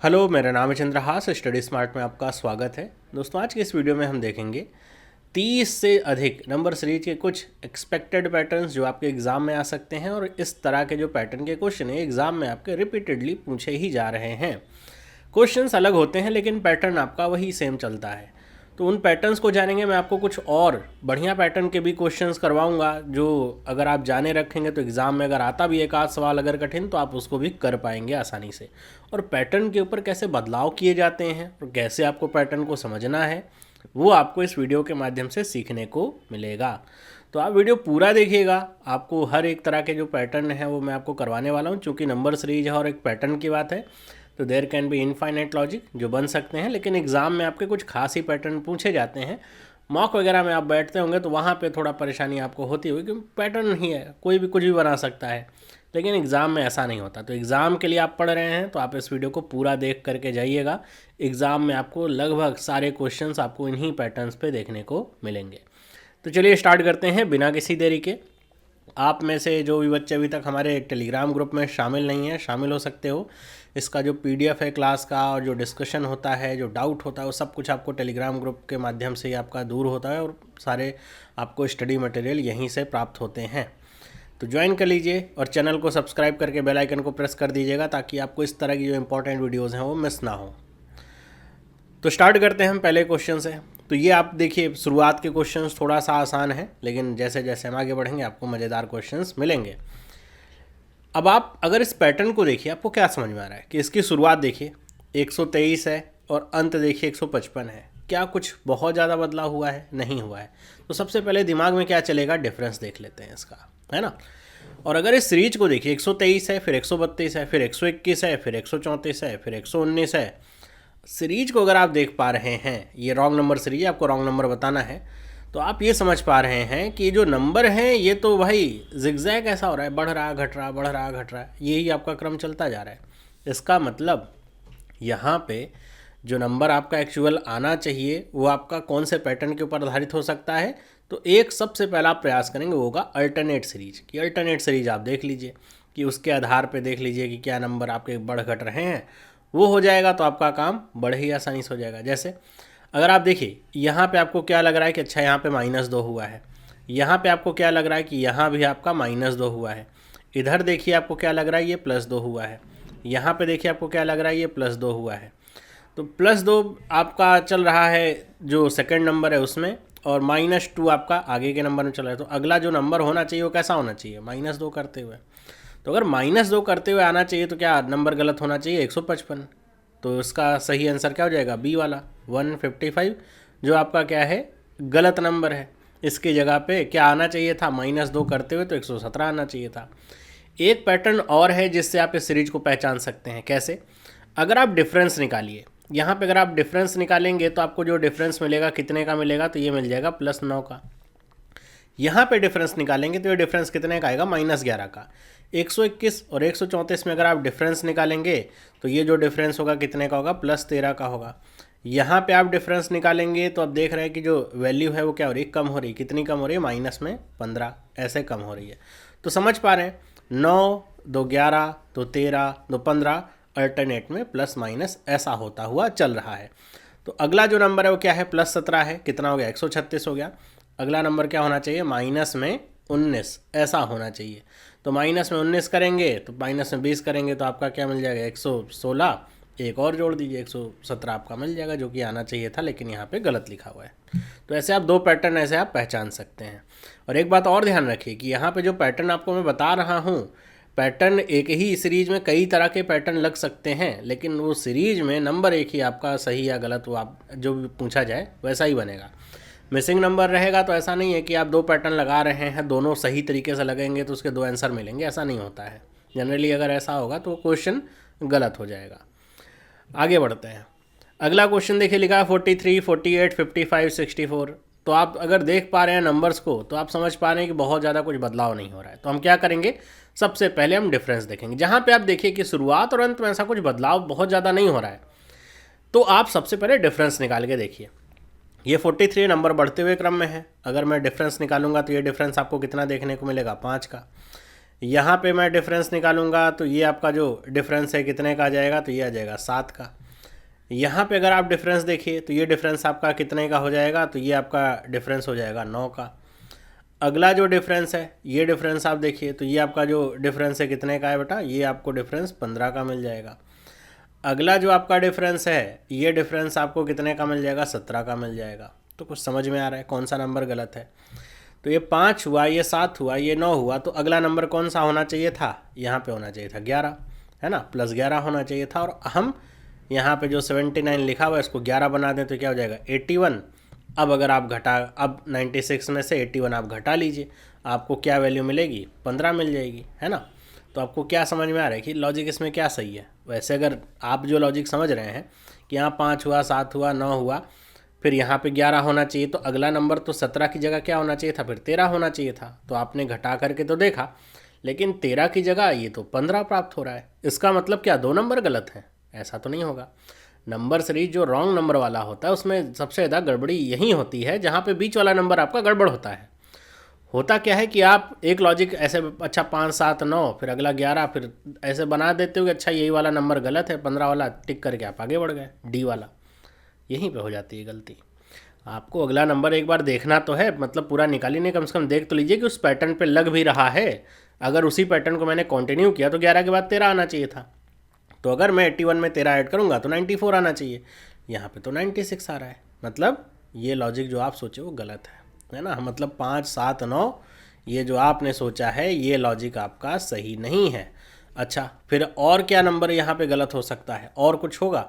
Hello, मेरा नाम है चंद्रहास। स्टडी स्मार्ट में आपका स्वागत है। दोस्तों, आज के इस वीडियो में हम देखेंगे 30 से अधिक नंबर सीरीज के कुछ एक्सपेक्टेड पैटर्न्स जो आपके एग्ज़ाम में आ सकते हैं, और इस तरह के जो पैटर्न के क्वेश्चन है एग्ज़ाम में आपके रिपीटेडली पूछे ही जा रहे हैं। क्वेश्चंस अलग होते हैं लेकिन पैटर्न आपका वही सेम चलता है। तो उन पैटर्न्स को जानेंगे। मैं आपको कुछ और बढ़िया पैटर्न के भी क्वेश्चंस करवाऊंगा जो अगर आप जाने रखेंगे तो एग्ज़ाम में अगर आता भी एक आध सवाल अगर कठिन तो आप उसको भी कर पाएंगे आसानी से। और पैटर्न के ऊपर कैसे बदलाव किए जाते हैं और कैसे आपको पैटर्न को समझना है वो आपको इस वीडियो के माध्यम से सीखने को मिलेगा। तो आप वीडियो पूरा देखिएगा। आपको हर एक तरह के जो पैटर्न है वो मैं आपको करवाने वाला हूँ। चूँकि नंबर सीरीज है और एक पैटर्न की बात है तो there can be infinite logic जो बन सकते हैं, लेकिन एग्ज़ाम में आपके कुछ खास ही पैटर्न पूछे जाते हैं। मॉक वगैरह में आप बैठते होंगे तो वहाँ पे थोड़ा परेशानी आपको होती होगी क्योंकि पैटर्न ही है, कोई भी कुछ भी बना सकता है, लेकिन एग्ज़ाम में ऐसा नहीं होता। तो एग्ज़ाम के लिए आप पढ़ रहे हैं तो आप इस वीडियो को पूरा देख करके जाइएगा। एग्ज़ाम में आपको लगभग सारे क्वेश्चंस आपको इन्हीं पैटर्न्स पे देखने को मिलेंगे। तो चलिए स्टार्ट करते हैं बिना किसी देरी के। आप में से जो भी बच्चे अभी तक हमारे टेलीग्राम ग्रुप में शामिल नहीं हैं, शामिल हो सकते हो। इसका जो पीडीएफ है क्लास का और जो डिस्कशन होता है, जो डाउट होता है, वो सब कुछ आपको टेलीग्राम ग्रुप के माध्यम से ही आपका दूर होता है और सारे आपको स्टडी मटेरियल यहीं से प्राप्त होते हैं। तो ज्वाइन कर लीजिए और चैनल को सब्सक्राइब करके बेल आइकन को प्रेस कर दीजिएगा ताकि आपको इस तरह की जो इंपॉर्टेंट वीडियोज़ हैं वो मिस ना हो। तो स्टार्ट करते हैं हम पहले क्वेश्चन से। तो ये आप देखिए, शुरुआत के क्वेश्चंस थोड़ा सा आसान है लेकिन जैसे जैसे हम आगे बढ़ेंगे आपको मज़ेदार क्वेश्चंस मिलेंगे। अब आप अगर इस पैटर्न को देखिए, आपको क्या समझ में आ रहा है कि इसकी शुरुआत देखिए 123 है और अंत देखिए 155 है। क्या कुछ बहुत ज़्यादा बदलाव हुआ है? नहीं हुआ है। तो सबसे पहले दिमाग में क्या चलेगा, डिफरेंस देख लेते हैं इसका, है ना। और अगर इस सीरीज को देखिए 123 है, फिर 132 है, फिर 121 है, फिर 134 है, फिर 119 है। सीरीज को अगर आप देख पा रहे हैं, ये रॉन्ग नंबर सीरीज है, आपको रॉन्ग नंबर बताना है, तो आप ये समझ पा रहे हैं कि जो नंबर हैं ये तो भाई जिगजैग ऐसा हो रहा है, बढ़ रहा घट रहा, बढ़ रहा घट रहा, यही आपका क्रम चलता जा रहा है। इसका मतलब यहाँ पे जो नंबर आपका एक्चुअल आना चाहिए वो आपका कौन से पैटर्न के ऊपर आधारित हो सकता है। तो एक सबसे पहला आप प्रयास करेंगे वो होगा अल्टरनेट सीरीज की। अल्टरनेट सीरीज आप देख लीजिए कि उसके आधार पे देख लीजिए कि क्या नंबर आपके बढ़ घट रहे हैं, वो हो जाएगा तो आपका काम बड़े ही आसानी से हो जाएगा। जैसे अगर आप देखिए यहाँ पे आपको क्या लग रहा है कि अच्छा यहाँ पे -2 हुआ है, यहाँ पे आपको क्या लग रहा है कि यहाँ भी आपका -2 हुआ है, इधर देखिए आपको क्या लग रहा है ये +2 हुआ है, यहाँ पे देखिए आपको क्या लग रहा है ये +2 हुआ है। तो +2 आपका चल रहा है जो सेकंड नंबर है उसमें, और -2 आपका आगे के नंबर में चल रहा है। तो अगला जो नंबर होना चाहिए वो कैसा होना चाहिए, -2 करते हुए। तो अगर -2 करते हुए आना चाहिए तो क्या नंबर गलत होना चाहिए, 155। तो इसका सही आंसर क्या हो जाएगा, बी वाला 155, जो आपका क्या है गलत नंबर है। इसकी जगह पे क्या आना चाहिए था, -2 करते हुए तो 117 आना चाहिए था। एक पैटर्न और है जिससे आप इस सीरीज को पहचान सकते हैं। कैसे? अगर आप डिफरेंस निकालिए, यहाँ पे अगर आप डिफरेंस निकालेंगे तो आपको जो डिफरेंस मिलेगा कितने का मिलेगा, तो ये मिल जाएगा +9 का। यहाँ पे डिफरेंस निकालेंगे तो ये डिफरेंस कितने का आएगा, -11 का। 121 और 134 में अगर आप डिफरेंस निकालेंगे तो ये जो डिफरेंस होगा कितने का होगा, +13 का होगा। यहाँ पे आप डिफरेंस निकालेंगे तो अब देख रहे हैं कि जो वैल्यू है वो क्या हो रही है, कम हो रही है। कितनी कम हो रही है, -15 ऐसे कम हो रही है। तो समझ पा रहे हैं 9, 2 11, 2 13, 2 15 अल्टरनेट में प्लस माइनस ऐसा होता हुआ चल रहा है। तो अगला जो नंबर है वो क्या है, +17 है। कितना हो गया, 136 हो गया। अगला नंबर क्या होना चाहिए, -19 ऐसा होना चाहिए। तो -19 करेंगे तो -20 करेंगे तो आपका क्या मिल जाएगा, 116। एक और जोड़ दीजिए, 117 आपका मिल जाएगा, जो कि आना चाहिए था लेकिन यहाँ पे गलत लिखा हुआ है। तो ऐसे आप दो पैटर्न ऐसे आप पहचान सकते हैं। और एक बात और ध्यान रखिए कि यहाँ पे जो पैटर्न आपको मैं बता रहा हूँ, पैटर्न एक ही सीरीज में कई तरह के पैटर्न लग सकते हैं, लेकिन वो सीरीज में नंबर एक ही आपका सही या गलत वो आप जो भी पूछा जाए वैसा ही बनेगा। मिसिंग नंबर रहेगा तो ऐसा नहीं है कि आप दो पैटर्न लगा रहे हैं, दोनों सही तरीके से लगेंगे तो उसके दो आंसर मिलेंगे, ऐसा नहीं होता है। जनरली अगर ऐसा होगा तो क्वेश्चन गलत हो जाएगा। आगे बढ़ते हैं। अगला क्वेश्चन देखिए, लिखा है 43, 48, 55, 64। तो आप अगर देख पा रहे हैं नंबर्स को तो आप समझ पा रहे हैं कि बहुत ज़्यादा कुछ बदलाव नहीं हो रहा है। तो हम क्या करेंगे, सबसे पहले हम डिफरेंस देखेंगे। जहाँ पे आप देखिए कि शुरुआत और अंत में ऐसा कुछ बदलाव बहुत ज़्यादा नहीं हो रहा है, तो आप सबसे पहले डिफरेंस निकाल के देखिए। ये 43 नंबर बढ़ते हुए क्रम में है, अगर मैं डिफरेंस निकालूंगा तो ये डिफरेंस आपको कितना देखने को मिलेगा, 5 का। यहाँ पे मैं डिफरेंस निकालूंगा तो ये आपका जो डिफरेंस है कितने का आ जाएगा, तो ये आ जाएगा 7 का। यहाँ पे अगर आप डिफरेंस देखिए तो ये डिफरेंस आपका कितने का हो जाएगा, तो ये आपका डिफरेंस हो जाएगा 9 का। अगला जो डिफरेंस है, ये डिफरेंस आप देखिए तो ये आपका जो डिफरेंस है कितने का है बेटा, ये आपको डिफरेंस 15 का मिल जाएगा। अगला जो आपका डिफरेंस है, ये डिफरेंस आपको कितने का मिल जाएगा, 17 का मिल जाएगा। तो कुछ समझ में आ रहा है कौन सा नंबर गलत है। तो ये 5 हुआ, ये 7 हुआ, ये 9 हुआ, तो अगला नंबर कौन सा होना चाहिए था, यहाँ पे होना चाहिए था 11, है ना, +11 होना चाहिए था। और हम यहाँ पे जो 79 लिखा हुआ है इसको 11 बना दें तो क्या हो जाएगा 81। अब अगर आप अब 96 में से 81 आप घटा लीजिए, आपको क्या वैल्यू मिलेगी, 15 मिल जाएगी, है ना। तो आपको क्या समझ में आ रहा है कि लॉजिक इसमें क्या सही है। वैसे अगर आप जो लॉजिक समझ रहे हैं कि यहाँ 5 हुआ, 7 हुआ, 9 हुआ, फिर यहाँ पे 11 होना चाहिए, तो अगला नंबर तो 17 की जगह क्या होना चाहिए था, फिर 13 होना चाहिए था। तो आपने घटा करके तो देखा, लेकिन 13 की जगह ये तो 15 प्राप्त हो रहा है। इसका मतलब क्या 2 नंबर गलत हैं? ऐसा तो नहीं होगा। नंबर सीरीज जो रॉन्ग नंबर वाला होता है उसमें सबसे ज़्यादा गड़बड़ी यही होती है जहाँ पे बीच वाला नंबर आपका गड़बड़ होता है। होता क्या है कि आप एक लॉजिक ऐसे, अच्छा 5, 7, 9, फिर अगला 11, फिर ऐसे बना देते हो कि अच्छा यही वाला नंबर गलत है, 15 वाला टिक करके आप आगे बढ़ गए, डी वाला। यहीं पे हो जाती है गलती। आपको अगला नंबर एक बार देखना तो है, मतलब पूरा निकाली नहीं, कम से कम देख तो लीजिए कि उस पैटर्न पे लग भी रहा है। अगर उसी पैटर्न को मैंने कंटिन्यू किया तो 11 के बाद 13 आना चाहिए था। तो अगर मैं 81 में 13 ऐड करूँगा तो 94 आना चाहिए। यहाँ पे तो 96 आ रहा है। मतलब ये लॉजिक जो आप सोचे वो गलत है ना। मतलब 5, 7, 9 ये जो आपने सोचा है ये लॉजिक आपका सही नहीं है। अच्छा, फिर और क्या नंबर यहाँ पे गलत हो सकता है, और कुछ होगा?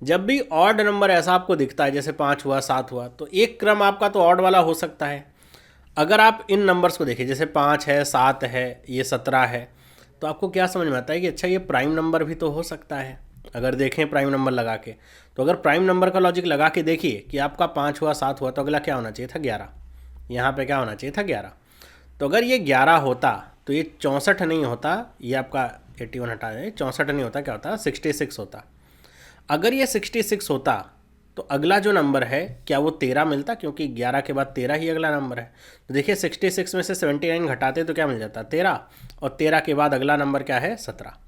जब भी ऑड नंबर ऐसा आपको दिखता है, जैसे 5 हुआ, 7 हुआ, तो एक क्रम आपका तो ऑड वाला हो सकता है। अगर आप इन नंबर्स को देखिए, जैसे 5 है, 7 है, ये 17 है, तो आपको क्या समझ में आता है कि अच्छा ये प्राइम नंबर भी तो हो सकता है। अगर देखें प्राइम नंबर लगा के, तो अगर प्राइम नंबर का लॉजिक लगा के देखिए कि आपका 5 हुआ, 7 हुआ, तो अगला क्या होना चाहिए था, 11। यहाँ पे क्या होना चाहिए था, 11। तो अगर ये 11 होता तो ये 64 नहीं होता, ये आपका 81 हटा दें, 64 नहीं होता, क्या होता, 66 होता। अगर ये 66 होता तो अगला जो नंबर है क्या वो 13 मिलता, क्योंकि 11 के बाद 13 ही अगला नंबर है। तो देखिए 66 में से 79 घटाते तो क्या मिल जाता, 13, और 13 के बाद अगला नंबर क्या है, 17।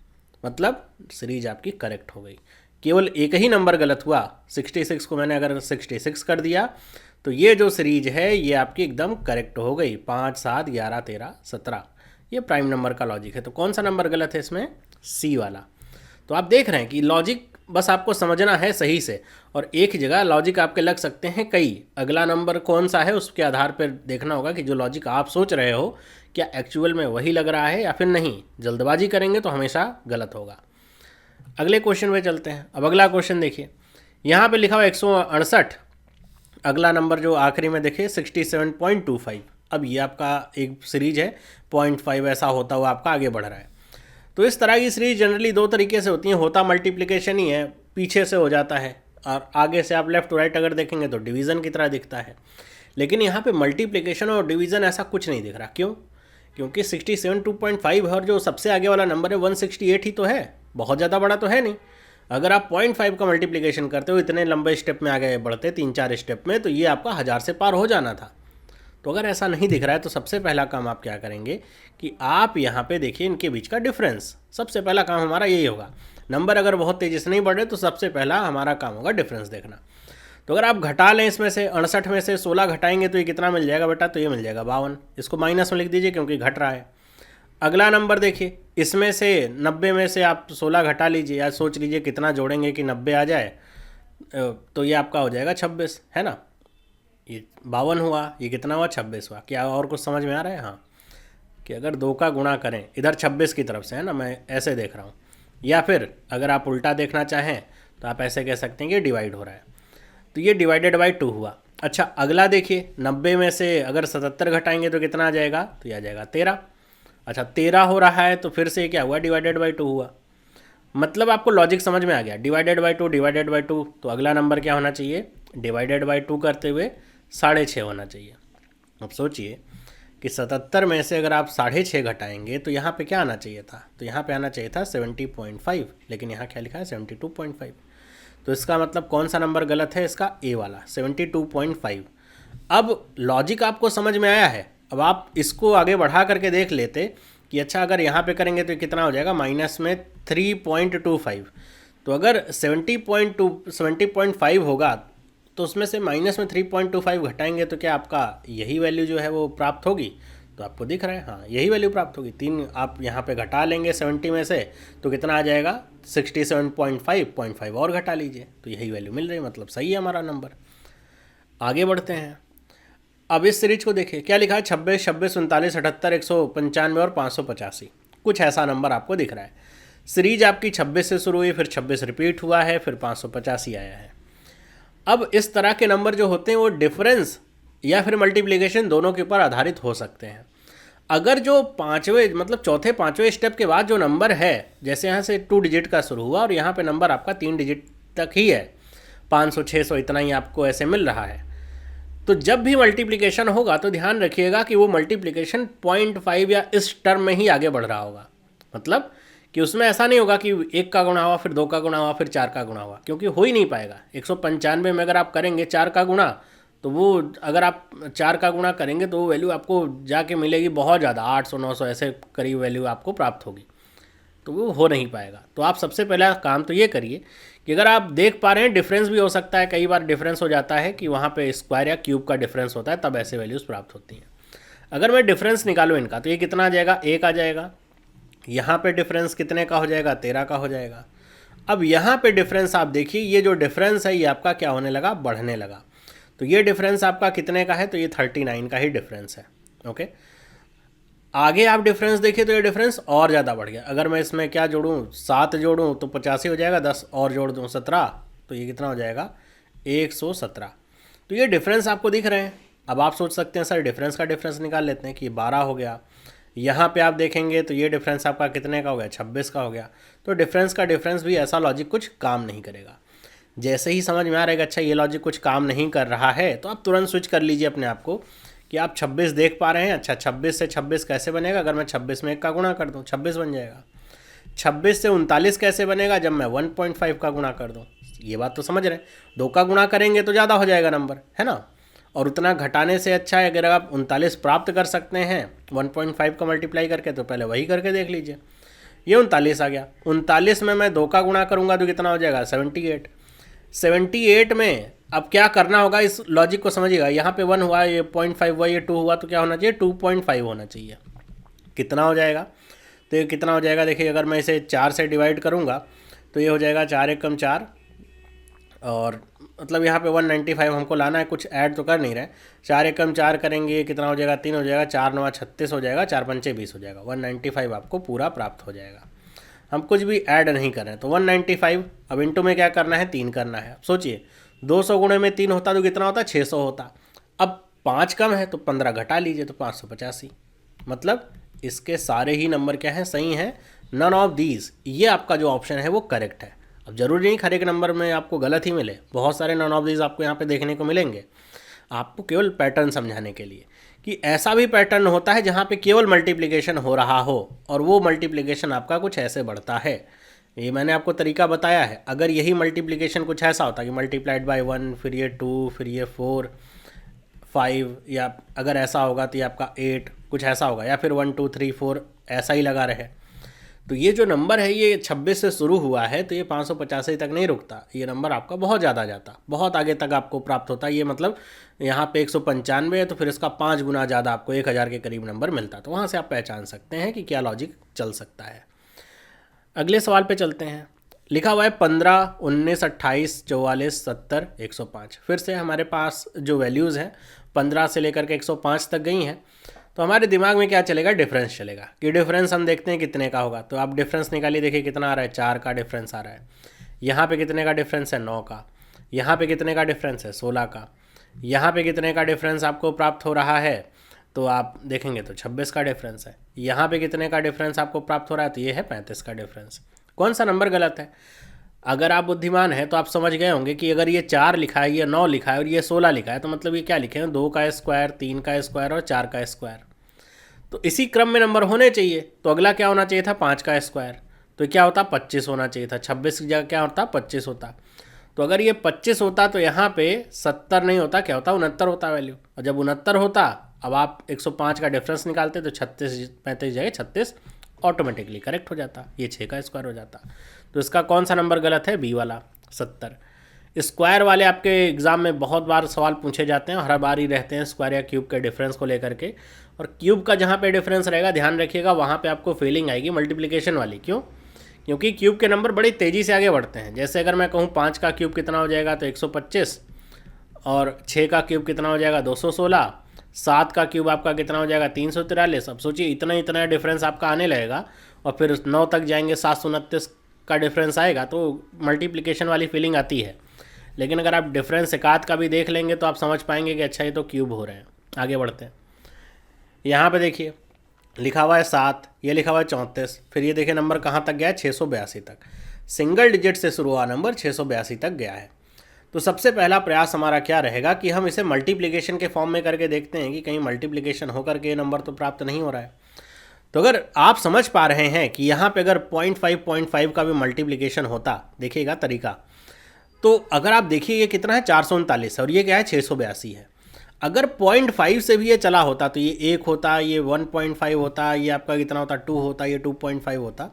मतलब सीरीज आपकी करेक्ट हो गई। केवल एक ही नंबर गलत हुआ, 66 को मैंने अगर 66 कर दिया तो ये जो सीरीज है ये आपकी एकदम करेक्ट हो गई। 5, 7, 11, 13, 17 ये प्राइम नंबर का लॉजिक है। तो कौन सा नंबर गलत है इसमें, सी वाला। तो आप देख रहे हैं कि लॉजिक बस आपको समझना है सही से, और एक जगह लॉजिक आपके लग सकते हैं कई। अगला नंबर कौन सा है उसके आधार पर देखना होगा कि जो लॉजिक आप सोच रहे हो क्या एक्चुअल में वही लग रहा है या फिर नहीं। जल्दबाजी करेंगे तो हमेशा गलत होगा। अगले क्वेश्चन पे चलते हैं। अब अगला क्वेश्चन देखिए, यहाँ पे लिखा हुआ 168, अगला नंबर जो आखिरी में देखिए 67.25। अब ये आपका एक सीरीज है, 0.5 ऐसा होता हुआ आपका आगे बढ़ रहा है। तो इस तरह की सीरीज जनरली दो तरीके से होती हैं। होता मल्टीप्लिकेशन ही है, पीछे से हो जाता है, और आगे से आप लेफ्ट टू राइट अगर देखेंगे तो डिवीज़न की तरह दिखता है। लेकिन यहाँ पे मल्टीप्लिकेशन और डिवीज़न ऐसा कुछ नहीं दिख रहा। क्यों? क्योंकि 67.25 है और जो सबसे आगे वाला नंबर है 168 ही तो है, बहुत ज़्यादा बड़ा तो है नहीं। अगर आप 0.5 का मल्टीप्लिकेशन करते हो इतने लंबे स्टेप में आगे बढ़ते 3-4 स्टेप में, तो ये आपका 1000 से पार हो जाना था। तो अगर ऐसा नहीं दिख रहा है तो सबसे पहला काम आप क्या करेंगे कि आप यहाँ पे देखिए इनके बीच का डिफरेंस। सबसे पहला काम हमारा यही होगा। नंबर अगर बहुत तेज़ी से नहीं बढ़ रहे तो सबसे पहला हमारा काम होगा डिफरेंस देखना। तो अगर आप घटा लें, इसमें से 68 में से 16 घटाएंगे तो ये कितना मिल जाएगा बेटा, तो ये मिल जाएगा 52। इसको माइनस में लिख दीजिए क्योंकि घट रहा है। अगला नंबर देखिए, इसमें से 90 में से आप 16 घटा लीजिए, या सोच लीजिए कितना जोड़ेंगे कि 90 आ जाए, तो ये आपका हो जाएगा 26, है ना। ये 52 हुआ, ये कितना हुआ, 26 हुआ। क्या और कुछ समझ में आ रहा है? हाँ, कि अगर 2 का गुणा करें इधर 26 की तरफ से, है ना, मैं ऐसे देख रहा हूँ, या फिर अगर आप उल्टा देखना चाहें तो आप ऐसे कह सकते हैं कि डिवाइड हो रहा है, तो ये डिवाइडेड बाई 2 हुआ। अच्छा, अगला देखिए 90 में से अगर 77 घटाएंगे तो कितना आ जाएगा, तो ये आ जाएगा 13। अच्छा, 13 हो रहा है तो फिर से क्या हुआ, डिवाइडेड बाई 2 हुआ। मतलब आपको लॉजिक समझ में आ गया, डिवाइडेड बाई 2, डिवाइडेड बाई 2, तो अगला नंबर क्या होना चाहिए, डिवाइडेड बाई 2 करते हुए 6.5 होना चाहिए। अब सोचिए कि 77 में से अगर आप 6.5 घटाएंगे तो यहाँ पे क्या आना चाहिए था, तो यहाँ पे आना चाहिए था 70.5, लेकिन यहाँ क्या लिखा है 72.5। तो इसका मतलब कौन सा नंबर गलत है, इसका ए वाला 72.5। अब लॉजिक आपको समझ में आया है। अब आप इसको आगे बढ़ा करके देख लेते कि अच्छा अगर यहाँ पे करेंगे तो कितना हो जाएगा, माइनस में 3.25। तो अगर 70.5 होगा तो उसमें से माइनस में 3.25 घटाएंगे तो क्या आपका यही वैल्यू जो है वो प्राप्त होगी। तो आपको दिख रहा है, हाँ यही वैल्यू प्राप्त होगी। 3 आप यहाँ पे घटा लेंगे 70 में से तो कितना आ जाएगा 67.5 और घटा लीजिए तो यही वैल्यू मिल रही है, मतलब सही है हमारा नंबर। आगे बढ़ते हैं। अब इस सीरीज को देखिए क्या लिखा है, 26, 26, 39, 78, 195 और 585, कुछ ऐसा नंबर आपको दिख रहा है। सीरीज आपकी 26 से शुरू हुई, फिर 26 रिपीट हुआ है, फिर 585 आया है। अब इस तरह के नंबर जो होते हैं वो डिफरेंस या फिर मल्टीप्लिकेशन दोनों के ऊपर आधारित हो सकते हैं। अगर जो पाँचवें मतलब चौथे पाँचवें स्टेप के बाद जो नंबर है, जैसे यहाँ से 2 डिजिट का शुरू हुआ और यहाँ पे नंबर आपका 3 डिजिट तक ही है, 500 600 इतना ही आपको ऐसे मिल रहा है, तो जब भी मल्टीप्लिकेशन होगा तो ध्यान रखिएगा कि वो मल्टीप्लिकेशन 0.5 या इस टर्म में ही आगे बढ़ रहा होगा। मतलब कि उसमें ऐसा नहीं होगा कि 1 का गुणा हुआ, फिर 2 का गुणा हुआ, फिर 4 का गुणा हुआ, क्योंकि हो ही नहीं पाएगा। 195 में अगर आप करेंगे 4 का गुणा, तो वो अगर आप 4 का गुणा करेंगे तो वो वैल्यू आपको जाके मिलेगी बहुत ज़्यादा, 800 900 ऐसे करीब वैल्यू आपको प्राप्त होगी, तो वो हो नहीं पाएगा। तो आप सबसे पहला काम तो ये करिए कि अगर आप देख पा रहे हैं डिफरेंस भी हो सकता है, कई बार डिफरेंस हो जाता है कि वहाँ पे स्क्वायर या क्यूब का डिफरेंस होता है, तब ऐसे वैल्यूज़ प्राप्त होती हैं। अगर मैं डिफरेंस निकालूँ इनका तो ये कितना आ जाएगा, 1 आ जाएगा। यहाँ पे डिफरेंस कितने का हो जाएगा, 13 का हो जाएगा। अब यहाँ पे डिफरेंस आप देखिए, ये जो डिफरेंस है ये आपका क्या होने लगा, बढ़ने लगा। तो ये डिफरेंस आपका कितने का है, तो ये 39 का ही डिफरेंस है। ओके, आगे आप डिफरेंस देखिए तो ये डिफरेंस और ज़्यादा बढ़ गया। अगर मैं इसमें क्या जोड़ूँ, 7 जोड़ूँ तो 85 हो जाएगा, 10 और जोड़ दूँ 17, तो ये कितना हो जाएगा 117। तो ये डिफरेंस आपको दिख रहे हैं। अब आप सोच सकते हैं सर डिफरेंस का डिफरेंस निकाल लेते हैं कि 12 हो गया। यहाँ पे आप देखेंगे तो ये डिफरेंस आपका कितने का हो गया, 26 का हो गया। तो डिफरेंस का डिफरेंस भी ऐसा लॉजिक कुछ काम नहीं करेगा। जैसे ही समझ में आ रहेगा अच्छा ये लॉजिक कुछ काम नहीं कर रहा है, तो आप तुरंत स्विच कर लीजिए अपने आप को कि आप 26 देख पा रहे हैं। अच्छा 26 से 26 कैसे बनेगा, अगर मैं 26 में 1 का गुणा कर दूं 26 बन जाएगा। 26 से 39 कैसे बनेगा, जब मैं 1.5 का गुणा कर दूं। ये बात तो समझ रहे हैं, 2 का गुणा करेंगे तो ज़्यादा हो जाएगा नंबर, है ना। और उतना घटाने से अच्छा है अगर आप 39 प्राप्त कर सकते हैं 1.5 का मल्टीप्लाई करके, तो पहले वही करके देख लीजिए। ये 39 आ गया। 39 में मैं 2 का गुणा करूँगा तो कितना हो जाएगा 78। 78 में अब क्या करना होगा, इस लॉजिक को समझिएगा। यहाँ पे 1 हुआ, ये 0.5 हुआ, ये 2 हुआ, तो क्या होना चाहिए 2.5 होना चाहिए। कितना हो जाएगा, तो ये कितना हो जाएगा देखिए, अगर मैं इसे 4 से डिवाइड करूँगा तो ये हो जाएगा 4 एकम 4, और मतलब यहाँ पे 195 हमको लाना है, कुछ ऐड तो कर नहीं रहे। 4 एकम 4 करेंगे कितना हो जाएगा 3 हो जाएगा, 4 9 36 हो जाएगा, 4 पंचे 20 हो जाएगा। 195 आपको पूरा प्राप्त हो जाएगा। हम कुछ भी ऐड नहीं कर रहे हैं तो 195। अब इंटू में क्या करना है, 3 करना है। अब सोचिए 200 गुणे में 3 होता तो कितना होता, 600 होता। अब 5 कम है तो 15 घटा लीजिए तो 585। मतलब इसके सारे ही नंबर क्या हैं, सही हैं। नन ऑफ दीज, ये आपका जो ऑप्शन है वो करेक्ट है। अब जरूरी नहीं हर एक नंबर में आपको गलत ही मिले, बहुत सारे नन ऑफ दीज आपको यहाँ पे देखने को मिलेंगे। आपको केवल पैटर्न समझाने के लिए कि ऐसा भी पैटर्न होता है जहाँ पे केवल मल्टीप्लिकेशन हो रहा हो और वो मल्टीप्लिकेशन आपका कुछ ऐसे बढ़ता है। ये मैंने आपको तरीका बताया है। अगर यही मल्टीप्लिकेशन कुछ ऐसा होता कि मल्टीप्लाइड बाय 1, फिर ये 2, फिर ये 4 5, या अगर ऐसा होगा तो ये आपका 8 कुछ ऐसा होगा, या फिर 1 2 3 4 ऐसा ही लगा रहे। तो ये जो नंबर है ये 26 से शुरू हुआ है तो ये 585 तक नहीं रुकता, ये नंबर आपका बहुत ज़्यादा जाता, बहुत आगे तक आपको प्राप्त होता। ये मतलब यहाँ पे 195 है तो फिर इसका 5 गुना ज़्यादा आपको 1000 के करीब नंबर मिलता। तो वहाँ से आप पहचान सकते हैं कि क्या लॉजिक चल सकता है। अगले सवाल पे चलते हैं। लिखा हुआ है 15, 19, 28, 44, 70, 105। फिर से हमारे पास जो वैल्यूज़ हैं 15 से लेकर के 105 तक गई हैं। तो हमारे दिमाग में क्या चलेगा, डिफरेंस चलेगा कि डिफरेंस हम देखते हैं कितने का होगा। तो आप डिफरेंस निकालिए, देखिए कितना आ रहा है, 4 का डिफरेंस आ रहा है। यहाँ पे कितने का डिफरेंस है, 9 का। यहाँ पे कितने का डिफरेंस है, 16 का। यहाँ पे कितने का डिफरेंस आपको प्राप्त हो रहा है, तो आप देखेंगे तो 26 का डिफरेंस है। यहाँ पे कितने का डिफरेंस आपको प्राप्त हो रहा है, तो ये है 35 का डिफरेंस। कौन सा नंबर गलत है? अगर आप बुद्धिमान हैं तो आप समझ गए होंगे कि अगर ये 4 लिखा है, ये 9 लिखा है और ये 16 लिखा है, तो मतलब ये क्या लिखे हैं, 2 का स्क्वायर, 3 का स्क्वायर और 4 का स्क्वायर। तो इसी क्रम में नंबर होने चाहिए। तो अगला क्या होना चाहिए था, 5 का स्क्वायर। तो क्या होता, 25 होना चाहिए था। 26 की जगह क्या होता, 25 होता। तो अगर ये 25 होता तो यहाँ पे 70 नहीं होता, क्या होता, 69 होता वैल्यू। और जब 69 होता अब आप 105 का डिफरेंस निकालते तो 35 जगह 36 ऑटोमेटिकली करेक्ट हो जाता, ये 6 का स्क्वायर हो जाता। तो इसका कौन सा नंबर गलत है? बी वाला 70। स्क्वायर वाले आपके एग्जाम में बहुत बार सवाल पूछे जाते हैं, हर बार ही रहते हैं स्क्वायर या क्यूब के डिफरेंस को लेकर के। और क्यूब का जहाँ पे डिफरेंस रहेगा ध्यान रखिएगा, वहाँ पे आपको फीलिंग आएगी मल्टीप्लिकेशन वाली। क्यों? क्योंकि क्यूब के नंबर बड़ी तेज़ी से आगे बढ़ते हैं। जैसे अगर मैं कहूँ 5 का क्यूब कितना हो जाएगा तो 125, और 6 का क्यूब कितना हो जाएगा 216, 7 का क्यूब आपका कितना हो जाएगा 343। अब सोचिए इतना डिफरेंस आपका आने लगेगा, और फिर 9 तक जाएंगे 729 का डिफरेंस आएगा, तो मल्टीप्लिकेशन वाली फीलिंग आती है। लेकिन अगर आप डिफरेंस एकाध का भी देख लेंगे तो आप समझ पाएंगे कि अच्छा ये तो क्यूब हो रहे हैं। आगे बढ़ते हैं, यहाँ पे देखिए लिखा हुआ है 7, ये लिखा हुआ है 34, फिर ये देखिए नंबर कहाँ तक गया है 682 तक। सिंगल डिजिट से शुरू हुआ नंबर 682 तक गया है। तो सबसे पहला प्रयास हमारा क्या रहेगा कि हम इसे मल्टीप्लिकेशन के फॉर्म में करके देखते हैं कि कहीं मल्टीप्लिकेशन होकर के नंबर तो प्राप्त नहीं हो रहा है। तो अगर आप समझ पा रहे हैं कि यहाँ पे अगर 0.5 का भी मल्टीप्लिकेशन होता, देखिएगा तरीका, तो अगर आप देखिए ये कितना है 439 और ये क्या है 682 है। अगर 0.5 से भी ये चला होता तो ये 1 होता, ये 1.5 होता, ये आपका कितना होता 2 होता, ये 2.5 होता।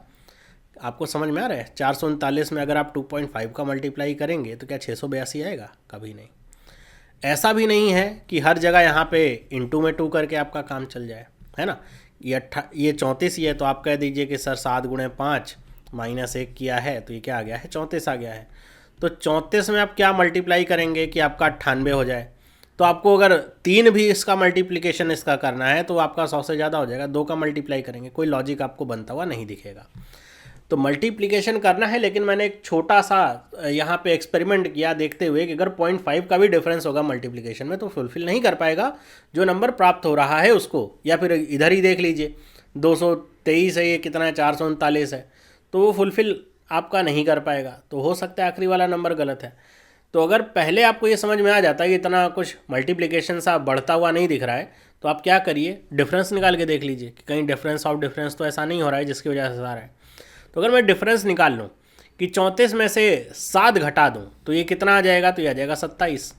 आपको समझ में आ रहा है? 439 में अगर आप 2.5 का मल्टीप्लाई करेंगे तो क्या 682 आएगा? कभी नहीं। ऐसा भी नहीं है कि हर जगह यहाँ पे इंटू में 2 करके आपका काम चल जाए, है ना। ये 34 ही है तो आप कह दीजिए कि सर 7 गुणे 5 -1 किया है तो ये क्या आ गया है 34 आ गया है। तो 34 में आप क्या मल्टीप्लाई करेंगे कि आपका 98 हो जाए। तो आपको अगर 3 भी इसका मल्टीप्लिकेशन इसका करना है तो आपका 100 से ज़्यादा हो जाएगा। 2 का मल्टीप्लाई करेंगे, कोई लॉजिक आपको बनता हुआ नहीं दिखेगा। तो मल्टीप्लिकेशन करना है, लेकिन मैंने एक छोटा सा यहाँ पे एक्सपेरिमेंट किया देखते हुए कि अगर 0.5 का भी डिफरेंस होगा मल्टीप्लिकेशन में तो फुलफिल नहीं कर पाएगा जो नंबर प्राप्त हो रहा है उसको। या फिर इधर ही देख लीजिए 223 है, ये कितना है 439 है, तो वो फुलफिल आपका नहीं कर पाएगा। तो हो सकता है आखिरी वाला नंबर गलत है। तो अगर पहले आपको ये समझ में आ जाता है कि इतना कुछ मल्टीप्लिकेशन सा बढ़ता हुआ नहीं दिख रहा है, तो आप क्या करिए डिफरेंस निकाल के देख लीजिए कि कहीं डिफरेंस ऑफ डिफरेंस तो ऐसा नहीं हो रहा है जिसकी वजह से आ रहा है। तो अगर मैं डिफरेंस निकाल लूँ कि 34 में से 7 घटा दूँ तो ये कितना आ जाएगा, तो ये आ जाएगा 27।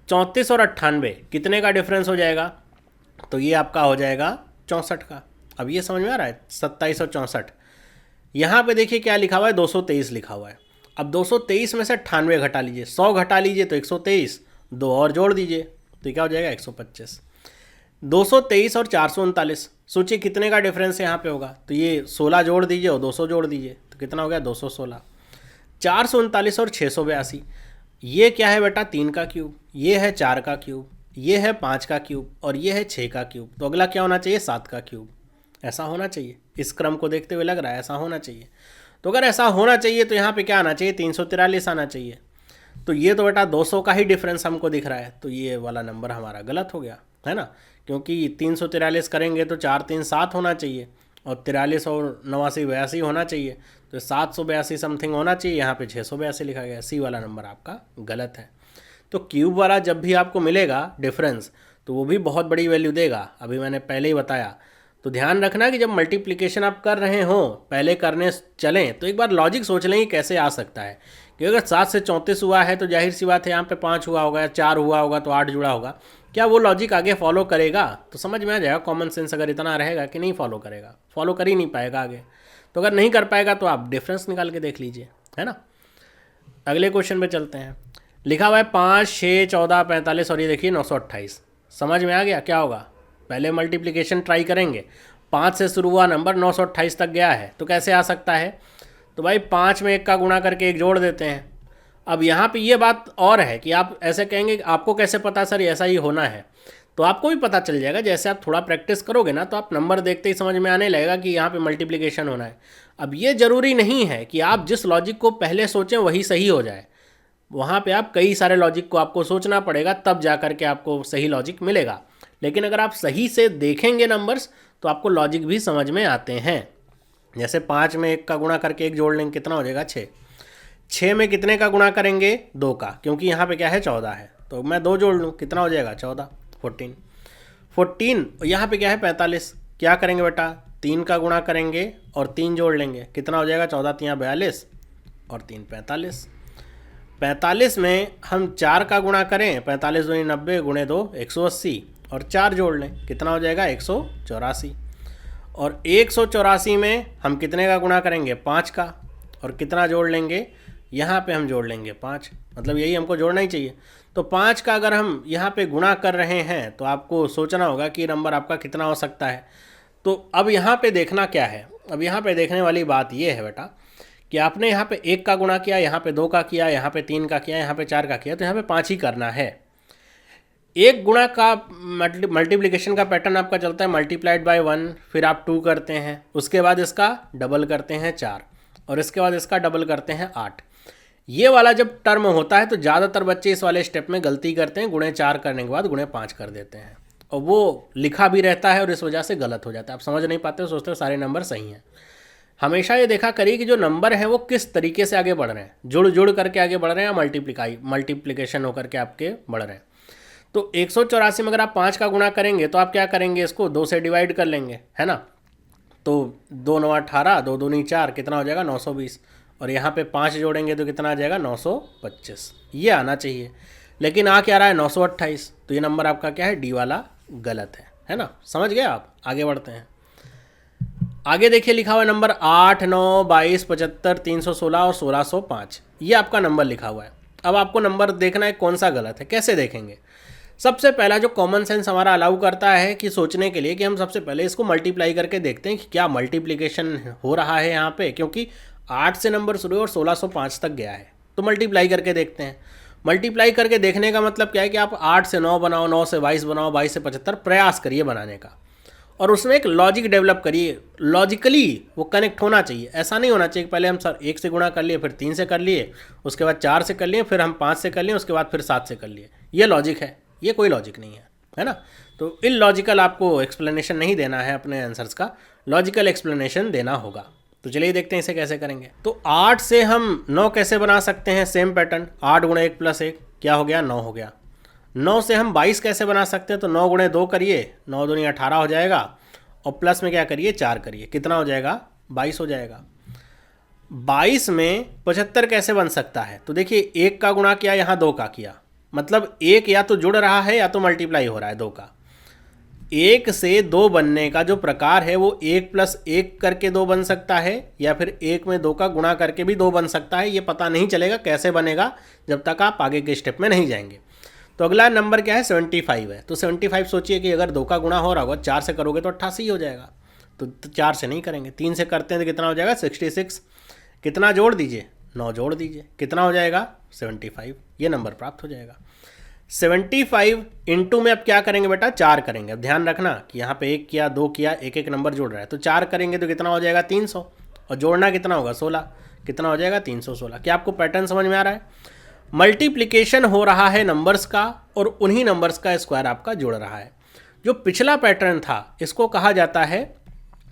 34 और 98 कितने का डिफरेंस हो जाएगा, तो ये आपका हो जाएगा 64 का। अब ये समझ में आ रहा है 27 और 64। यहाँ पे देखिए क्या लिखा हुआ है 223 लिखा हुआ है। अब 223 में से 98 घटा लीजिए, 100 घटा लीजिए तो 123, 2 और जोड़ दीजिए तो क्या हो जाएगा 125। 223 और 439 सोचिए कितने का डिफरेंस यहाँ पे होगा, तो ये 16 जोड़ दीजिए और 200 जोड़ दीजिए तो कितना हो गया 216। 439 और 682 ये क्या है बेटा 3 का क्यूब, ये है 4 का क्यूब, ये है 5 का क्यूब और ये है 6 का क्यूब। तो अगला क्या होना चाहिए 7 का क्यूब। ऐसा होना चाहिए, इस क्रम को देखते हुए लग रहा है ऐसा होना चाहिए। तो अगर ऐसा होना चाहिए तो यहाँ पे क्या आना चाहिए 343 आना चाहिए। तो ये तो बेटा 200 का ही डिफरेंस हमको दिख रहा है, तो ये वाला नंबर हमारा गलत हो गया, है ना। क्योंकि 343 करेंगे तो 4 3 7 होना चाहिए और 43 और 89 82 होना चाहिए, तो 782 समथिंग होना चाहिए। यहाँ पे 682 लिखा गया, सी वाला नंबर आपका गलत है। तो क्यूब वाला जब भी आपको मिलेगा डिफरेंस तो वो भी बहुत बड़ी वैल्यू देगा, अभी मैंने पहले ही बताया। तो ध्यान रखना कि जब मल्टीप्लिकेशन आप कर रहे हो पहले करने चलें तो एक बार लॉजिक सोच लें कि कैसे आ सकता है। कि अगर 7 से 34 हुआ है तो जाहिर सी बात है यहाँ पे 5 हुआ होगा या 4 हुआ होगा तो 8 जुड़ा होगा, क्या वो लॉजिक आगे फॉलो करेगा? तो समझ में आ जाएगा कॉमन सेंस अगर इतना रहेगा कि नहीं फॉलो करेगा, फॉलो कर ही नहीं पाएगा आगे। तो अगर नहीं कर पाएगा तो आप डिफरेंस निकाल के देख लीजिए, है ना। अगले क्वेश्चन पे चलते हैं। लिखा हुआ है 5 6 14 45 और ये देखिए 928। समझ में आ गया क्या होगा? पहले मल्टीप्लिकेशन ट्राई करेंगे, 5 से शुरू हुआ नंबर 928 तक गया है तो कैसे आ सकता है? तो भाई 5 में 1 का गुणा करके 1 जोड़ देते हैं। अब यहाँ पे ये बात और है कि आप ऐसे कहेंगे कि आपको कैसे पता सर ऐसा ही होना है, तो आपको भी पता चल जाएगा जैसे आप थोड़ा प्रैक्टिस करोगे ना तो आप नंबर देखते ही समझ में आने लगेगा कि यहाँ पे मल्टीप्लिकेशन होना है। अब ये ज़रूरी नहीं है कि आप जिस लॉजिक को पहले सोचें वही सही हो जाए, वहाँ पे आप कई सारे लॉजिक को आपको सोचना पड़ेगा तब जा कर के आपको सही लॉजिक मिलेगा। लेकिन अगर आप सही से देखेंगे नंबर्स तो आपको लॉजिक भी समझ में आते हैं। जैसे 5 में 1 का गुणा करके 1 जोड़ लेंगे कितना हो जाएगा 6। 6 में कितने का गुणा करेंगे 2 का, क्योंकि यहाँ पे क्या है 14 है तो मैं 2 जोड़ लूँ कितना हो जाएगा 14 14 यहाँ पे क्या है 45, क्या करेंगे बेटा 3 का गुणा करेंगे और 3 जोड़ लेंगे कितना हो जाएगा 14 3 42 और 3 45। 45 में हम 4 का गुणा करें 45 दूनी 90 गुणे 2 180 और 4 जोड़ लें, कितना हो जाएगा 184। और 184 में हम कितने का गुणा करेंगे 5 का, और कितना जोड़ लेंगे यहाँ पे हम जोड़ लेंगे 5, मतलब यही हमको जोड़ना ही चाहिए। तो 5 का अगर हम यहाँ पे गुणा कर रहे हैं तो आपको सोचना होगा कि नंबर आपका कितना हो सकता है। तो अब यहाँ पे देखना क्या है, अब यहाँ पे देखने वाली बात ये है बेटा कि आपने यहाँ पे 1 का गुणा किया, यहाँ पे 2 का किया, यहाँ पे 3 का किया, यहाँ पे 4 का किया, तो यहाँ पे 5 ही करना है। एक गुणा का मल्टीप्लिकेशन का पैटर्न आपका चलता है मल्टीप्लाइड बाय 1, फिर आप 2 करते हैं, उसके बाद इसका डबल करते हैं 4, और इसके बाद इसका डबल करते हैं 8। ये वाला जब टर्म होता है तो ज़्यादातर बच्चे इस वाले स्टेप में गलती करते हैं, गुणे 4 करने के बाद गुणे 5 कर देते हैं, और वो लिखा भी रहता है और इस वजह से गलत हो जाता है। आप समझ नहीं पाते हो, सोचते हो सारे नंबर सही हैं। हमेशा ये देखा करिए कि जो नंबर है वो किस तरीके से आगे बढ़ रहे हैं, जुड़ जुड़ करके आगे बढ़ रहे हैं या मल्टीप्लिकेशन होकर के आपके बढ़ रहे हैं। तो 184 में अगर आप 5 का गुणा करेंगे तो आप क्या करेंगे, इसको 2 से डिवाइड कर लेंगे, है ना। तो 2 9 18, 2 दूनी 4, कितना हो जाएगा 920, और यहाँ पे 5 जोड़ेंगे तो कितना आ जाएगा 925। ये आना चाहिए, लेकिन आ क्या रहा है 928। तो ये नंबर आपका क्या है, डी वाला गलत है ना। समझ गए आप, आगे बढ़ते हैं। आगे देखिए लिखा हुआ है नंबर 8, 9, 22, 75, 316 और 1605। ये आपका नंबर लिखा हुआ है। अब आपको नंबर देखना है कौन सा गलत है। कैसे देखेंगे, सबसे पहला जो कॉमन सेंस हमारा अलाउ करता है कि सोचने के लिए कि हम सबसे पहले इसको मल्टीप्लाई करके देखते हैं कि क्या मल्टीप्लिकेशन हो रहा है यहाँ पे, क्योंकि 8 से नंबर शुरू और 1605 तक गया है, तो मल्टीप्लाई करके देखते हैं। मल्टीप्लाई करके देखने का मतलब क्या है कि आप 8 से 9 बनाओ, 9 से 22 बनाओ, 22 से 75, प्रयास करिए बनाने का, और उसमें एक लॉजिक डेवलप करिए। लॉजिकली वो कनेक्ट होना चाहिए। ऐसा नहीं होना चाहिए कि पहले हम सर 1 से गुणा कर लिए, फिर 3 से कर लिए, उसके बाद 4 से कर लिए, फिर हम 5 से कर लिए, उसके बाद फिर 7 से कर लिए। ये लॉजिक है, ये कोई लॉजिक नहीं है ना। तो इलॉजिकल आपको एक्सप्लेनेशन नहीं देना है अपने आंसर्स का, लॉजिकल एक्सप्लेनेशन देना होगा। तो चलिए देखते हैं इसे कैसे करेंगे। तो 8 से हम 9 कैसे बना सकते हैं, सेम पैटर्न, 8 गुणे 1 प्लस 1 क्या हो गया 9 हो गया। 9 से हम 22 कैसे बना सकते हैं, तो 9 गुणे 2 करिए, 9 दूनी 18 हो जाएगा, और प्लस में क्या करिए 4 करिए, कितना हो जाएगा 22 हो जाएगा। 22 में 75 कैसे बन सकता है, तो देखिए 1 का गुणा किया, यहाँ 2 का किया, मतलब 1 या तो जुड़ रहा है या तो मल्टीप्लाई हो रहा है 2 का। 1 से 2 बनने का जो प्रकार है वो 1 प्लस 1 करके 2 बन सकता है, या फिर 1 में 2 का गुणा करके भी 2 बन सकता है। ये पता नहीं चलेगा कैसे बनेगा जब तक आप आगे के स्टेप में नहीं जाएंगे। तो अगला नंबर क्या है 75 है। तो 75 सोचिए कि अगर 2 का गुणा हो रहा होगा, 4 से करोगे तो 88 हो जाएगा। तो 4 से नहीं करेंगे, 3 से करते हैं तो कितना हो जाएगा 66। कितना जोड़ दीजिए 9 जोड़ दीजिए, कितना हो जाएगा 75। ये नंबर प्राप्त हो जाएगा। 75 इंटू में अब क्या करेंगे बेटा 4 करेंगे। अब ध्यान रखना कि यहाँ पे 1 किया 2 किया, एक एक नंबर जोड़ रहा है, तो 4 करेंगे तो कितना हो जाएगा 300, और जोड़ना कितना होगा 16, कितना हो जाएगा 316। क्या आपको पैटर्न समझ में आ रहा है। मल्टीप्लिकेशन हो रहा है नंबर्स का, और उन्हीं नंबर्स का स्क्वायर आपका जुड़ रहा है। जो पिछला पैटर्न था इसको कहा जाता है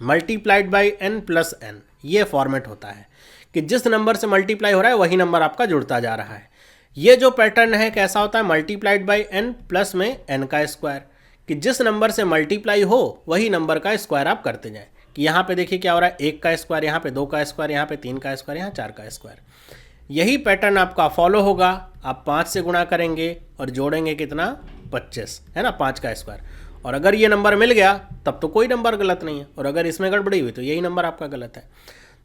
multiplied by n plus n। ये फॉर्मेट होता है कि जिस नंबर से मल्टीप्लाई हो रहा है वही नंबर आपका जुड़ता जा रहा है। ये जो पैटर्न है कैसा होता है, मल्टीप्लाइड बाई n प्लस में n का स्क्वायर, कि जिस नंबर से मल्टीप्लाई हो वही नंबर का स्क्वायर आप करते जाएं। कि यहाँ पे देखिए क्या हो रहा है, 1 का स्क्वायर, यहाँ पे 2 का स्क्वायर, यहाँ पे 3 का स्क्वायर, यहाँ 4 का स्क्वायर। यही पैटर्न आपका फॉलो होगा। आप 5 से गुणा करेंगे और जोड़ेंगे कितना 25, है ना, 5 का स्क्वायर। और अगर ये नंबर मिल गया तब तो कोई नंबर गलत नहीं है, और अगर इसमें गड़बड़ी हुई तो यही नंबर आपका गलत है।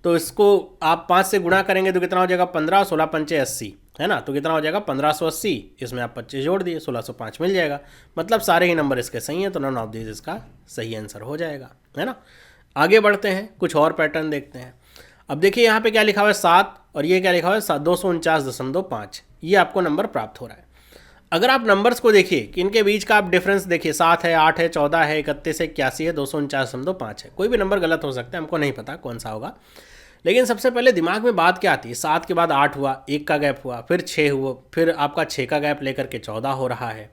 तो इसको आप 5 से गुणा करेंगे तो कितना हो जाएगा 15, 16 पंचे 80, है ना। तो कितना हो जाएगा 1580। इसमें आप 25 जोड़ दिए 1605 मिल जाएगा। मतलब सारे ही नंबर इसके सही हैं, तो नन ऑफ दिस इसका सही आंसर हो जाएगा, है ना। आगे बढ़ते हैं, कुछ और पैटर्न देखते हैं। अब देखिए यहाँ पे क्या लिखा हुआ है 7, और ये क्या लिखा हुआ है 249.5। ये आपको नंबर प्राप्त हो रहा है। अगर आप नंबर्स को देखिए कि इनके बीच का आप डिफरेंस देखिए, 7 है, 8 है, 14 है, 31 है, 81 है, 249.5 है। कोई भी नंबर गलत हो सकता है, हमको नहीं पता कौन सा होगा। लेकिन सबसे पहले दिमाग में बात क्या आती है, 7 के बाद 8 हुआ, 1 का गैप हुआ, फिर 6 हुआ, फिर आपका 6 का गैप लेकर के 14 हो रहा है,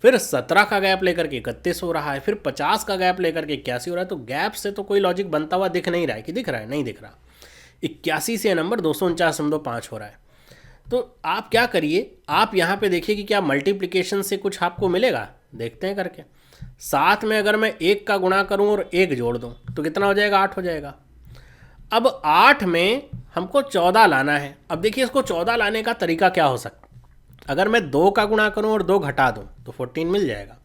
फिर 17 का गैप लेकर के 31 हो रहा है, फिर 50 का गैप लेकर के 81 हो रहा है। तो गैप से तो कोई लॉजिक बनता हुआ दिख नहीं रहा है, कि दिख रहा है, नहीं दिख रहा। 81 से नंबर 249.5 हो रहा है। तो आप क्या करिए, आप यहाँ पे देखिए कि क्या मल्टीप्लिकेशन से कुछ आपको मिलेगा, देखते हैं करके। 7 में अगर मैं 1 का गुणा करूँ और 1 जोड़ दूँ तो कितना हो जाएगा 8 हो जाएगा। अब 8 में हमको 14 लाना है। अब देखिए इसको 14 लाने का तरीका क्या हो सकता है। अगर मैं 2 का गुणा करूँ और 2 घटा दूँ तो 14 मिल जाएगा।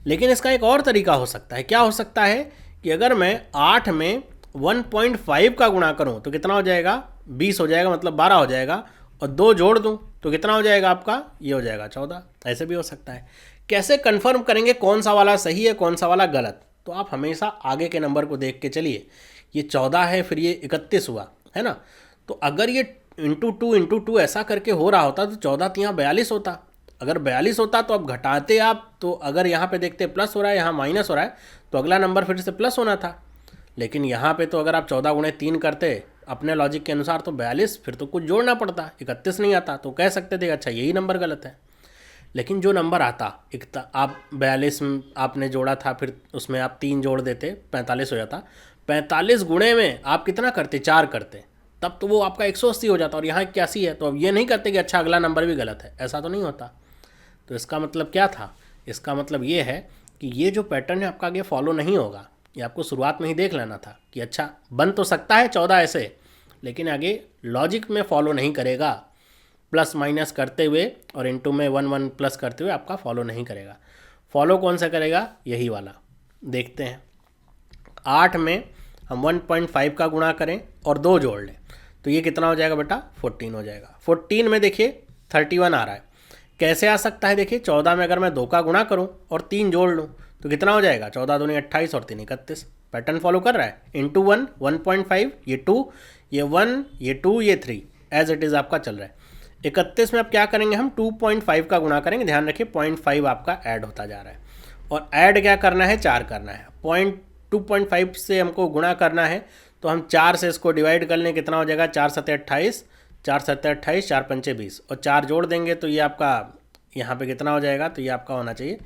लेकिन इसका एक और तरीका हो सकता है। क्या हो सकता है कि अगर मैं 8 में 1.5 का गुणा करूं तो कितना हो जाएगा, 20 हो जाएगा, मतलब 12 हो जाएगा, और 2 जोड़ दूं तो कितना हो जाएगा आपका, ये हो जाएगा 14। ऐसे भी हो सकता है। कैसे कंफर्म करेंगे कौन सा वाला सही है कौन सा वाला गलत? तो आप हमेशा आगे के नंबर को देख के चलिए। ये 14 है, फिर ये 31 हुआ, है ना। तो अगर ये इंटू टू ऐसा करके हो रहा होता तो 14 तो यहाँ 42 होता। अगर 42 होता तो अब घटाते आप, तो अगर यहाँ पे देखते प्लस हो रहा है, यहाँ माइनस हो रहा है, तो अगला नंबर फिर से प्लस होना था। लेकिन यहाँ पे तो अगर आप 14 गुणे 3 करते अपने लॉजिक के अनुसार तो 42, फिर तो कुछ जोड़ना पड़ता, 31 नहीं आता, तो कह सकते थे अच्छा यही नंबर गलत है। लेकिन जो नंबर आता, आप 42 आपने जोड़ा था, फिर उसमें आप 3 जोड़ देते 45 हो जाता। 45 गुणे में आप कितना करते, 4 करते, तब तो वो आपका 180 हो जाता। और यहाँ 81 है, तो अब ये नहीं करते कि अच्छा अगला नंबर भी गलत है, ऐसा तो नहीं होता। तो इसका मतलब क्या था? इसका मतलब ये है कि ये जो पैटर्न है आपका आगे फॉलो नहीं होगा। ये आपको शुरुआत में ही देख लेना था कि अच्छा बन तो सकता है 14 ऐसे, लेकिन आगे लॉजिक में फॉलो नहीं करेगा। प्लस माइनस करते हुए और इनटू में 1 1 प्लस करते हुए आपका फॉलो नहीं करेगा। फॉलो कौन सा करेगा? यही वाला। देखते हैं, 8 में हम 1.5 का गुणा करें और 2 जोड़ लें तो ये कितना हो जाएगा बेटा? 14 हो जाएगा। 14 में देखिए 31 आ रहा है। कैसे आ सकता है? देखिए 14 में अगर मैं 2 का गुणा करूं और 3 जोड़ लूं तो कितना हो जाएगा? 14 दूनी 28 और 3 31। पैटर्न फॉलो कर रहा है। इंटू 1 1.5, ये 2, ये 1, ये 2, ये 3, एज इट इज़ आपका चल रहा है। 31 में अब क्या करेंगे हम? 2.5 का गुणा करेंगे। ध्यान रखिए 0.5 आपका ऐड होता जा रहा है, और ऐड क्या करना है? 4 करना है। 2.5 से हमको गुणा करना है, तो हम 4 से इसको डिवाइड कर लें, कितना हो जाएगा? 4 7 28, 4 7 28, 4 पंचे 20, और 4 जोड़ देंगे तो ये आपका यहाँ पे कितना हो जाएगा? तो ये आपका होना चाहिए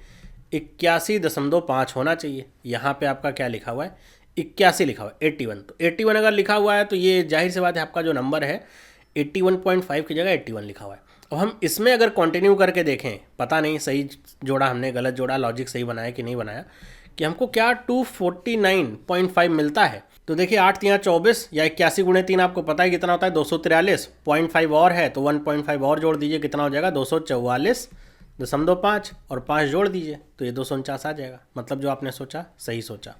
81.5 होना चाहिए। यहाँ पे आपका क्या लिखा हुआ है? 81 लिखा हुआ है, 81। तो 81 अगर लिखा हुआ है तो ये जाहिर सी बात है आपका जो नंबर है 81.5 की जगह 81 लिखा हुआ है। अब हम इसमें अगर कंटिन्यू करके देखें, पता नहीं सही जोड़ा हमने गलत जोड़ा, लॉजिक सही बनाया कि नहीं बनाया, कि हमको क्या 249.5 मिलता है। तो देखिए 8 3 24 या 81 गुणे 3 आपको पता है कितना होता है? 243। 0.5 और है तो 1.5 और जोड़ दीजिए, कितना हो जाएगा? 244.5, और 5 जोड़ दीजिए तो ये 249 आ जाएगा। मतलब जो आपने सोचा सही सोचा।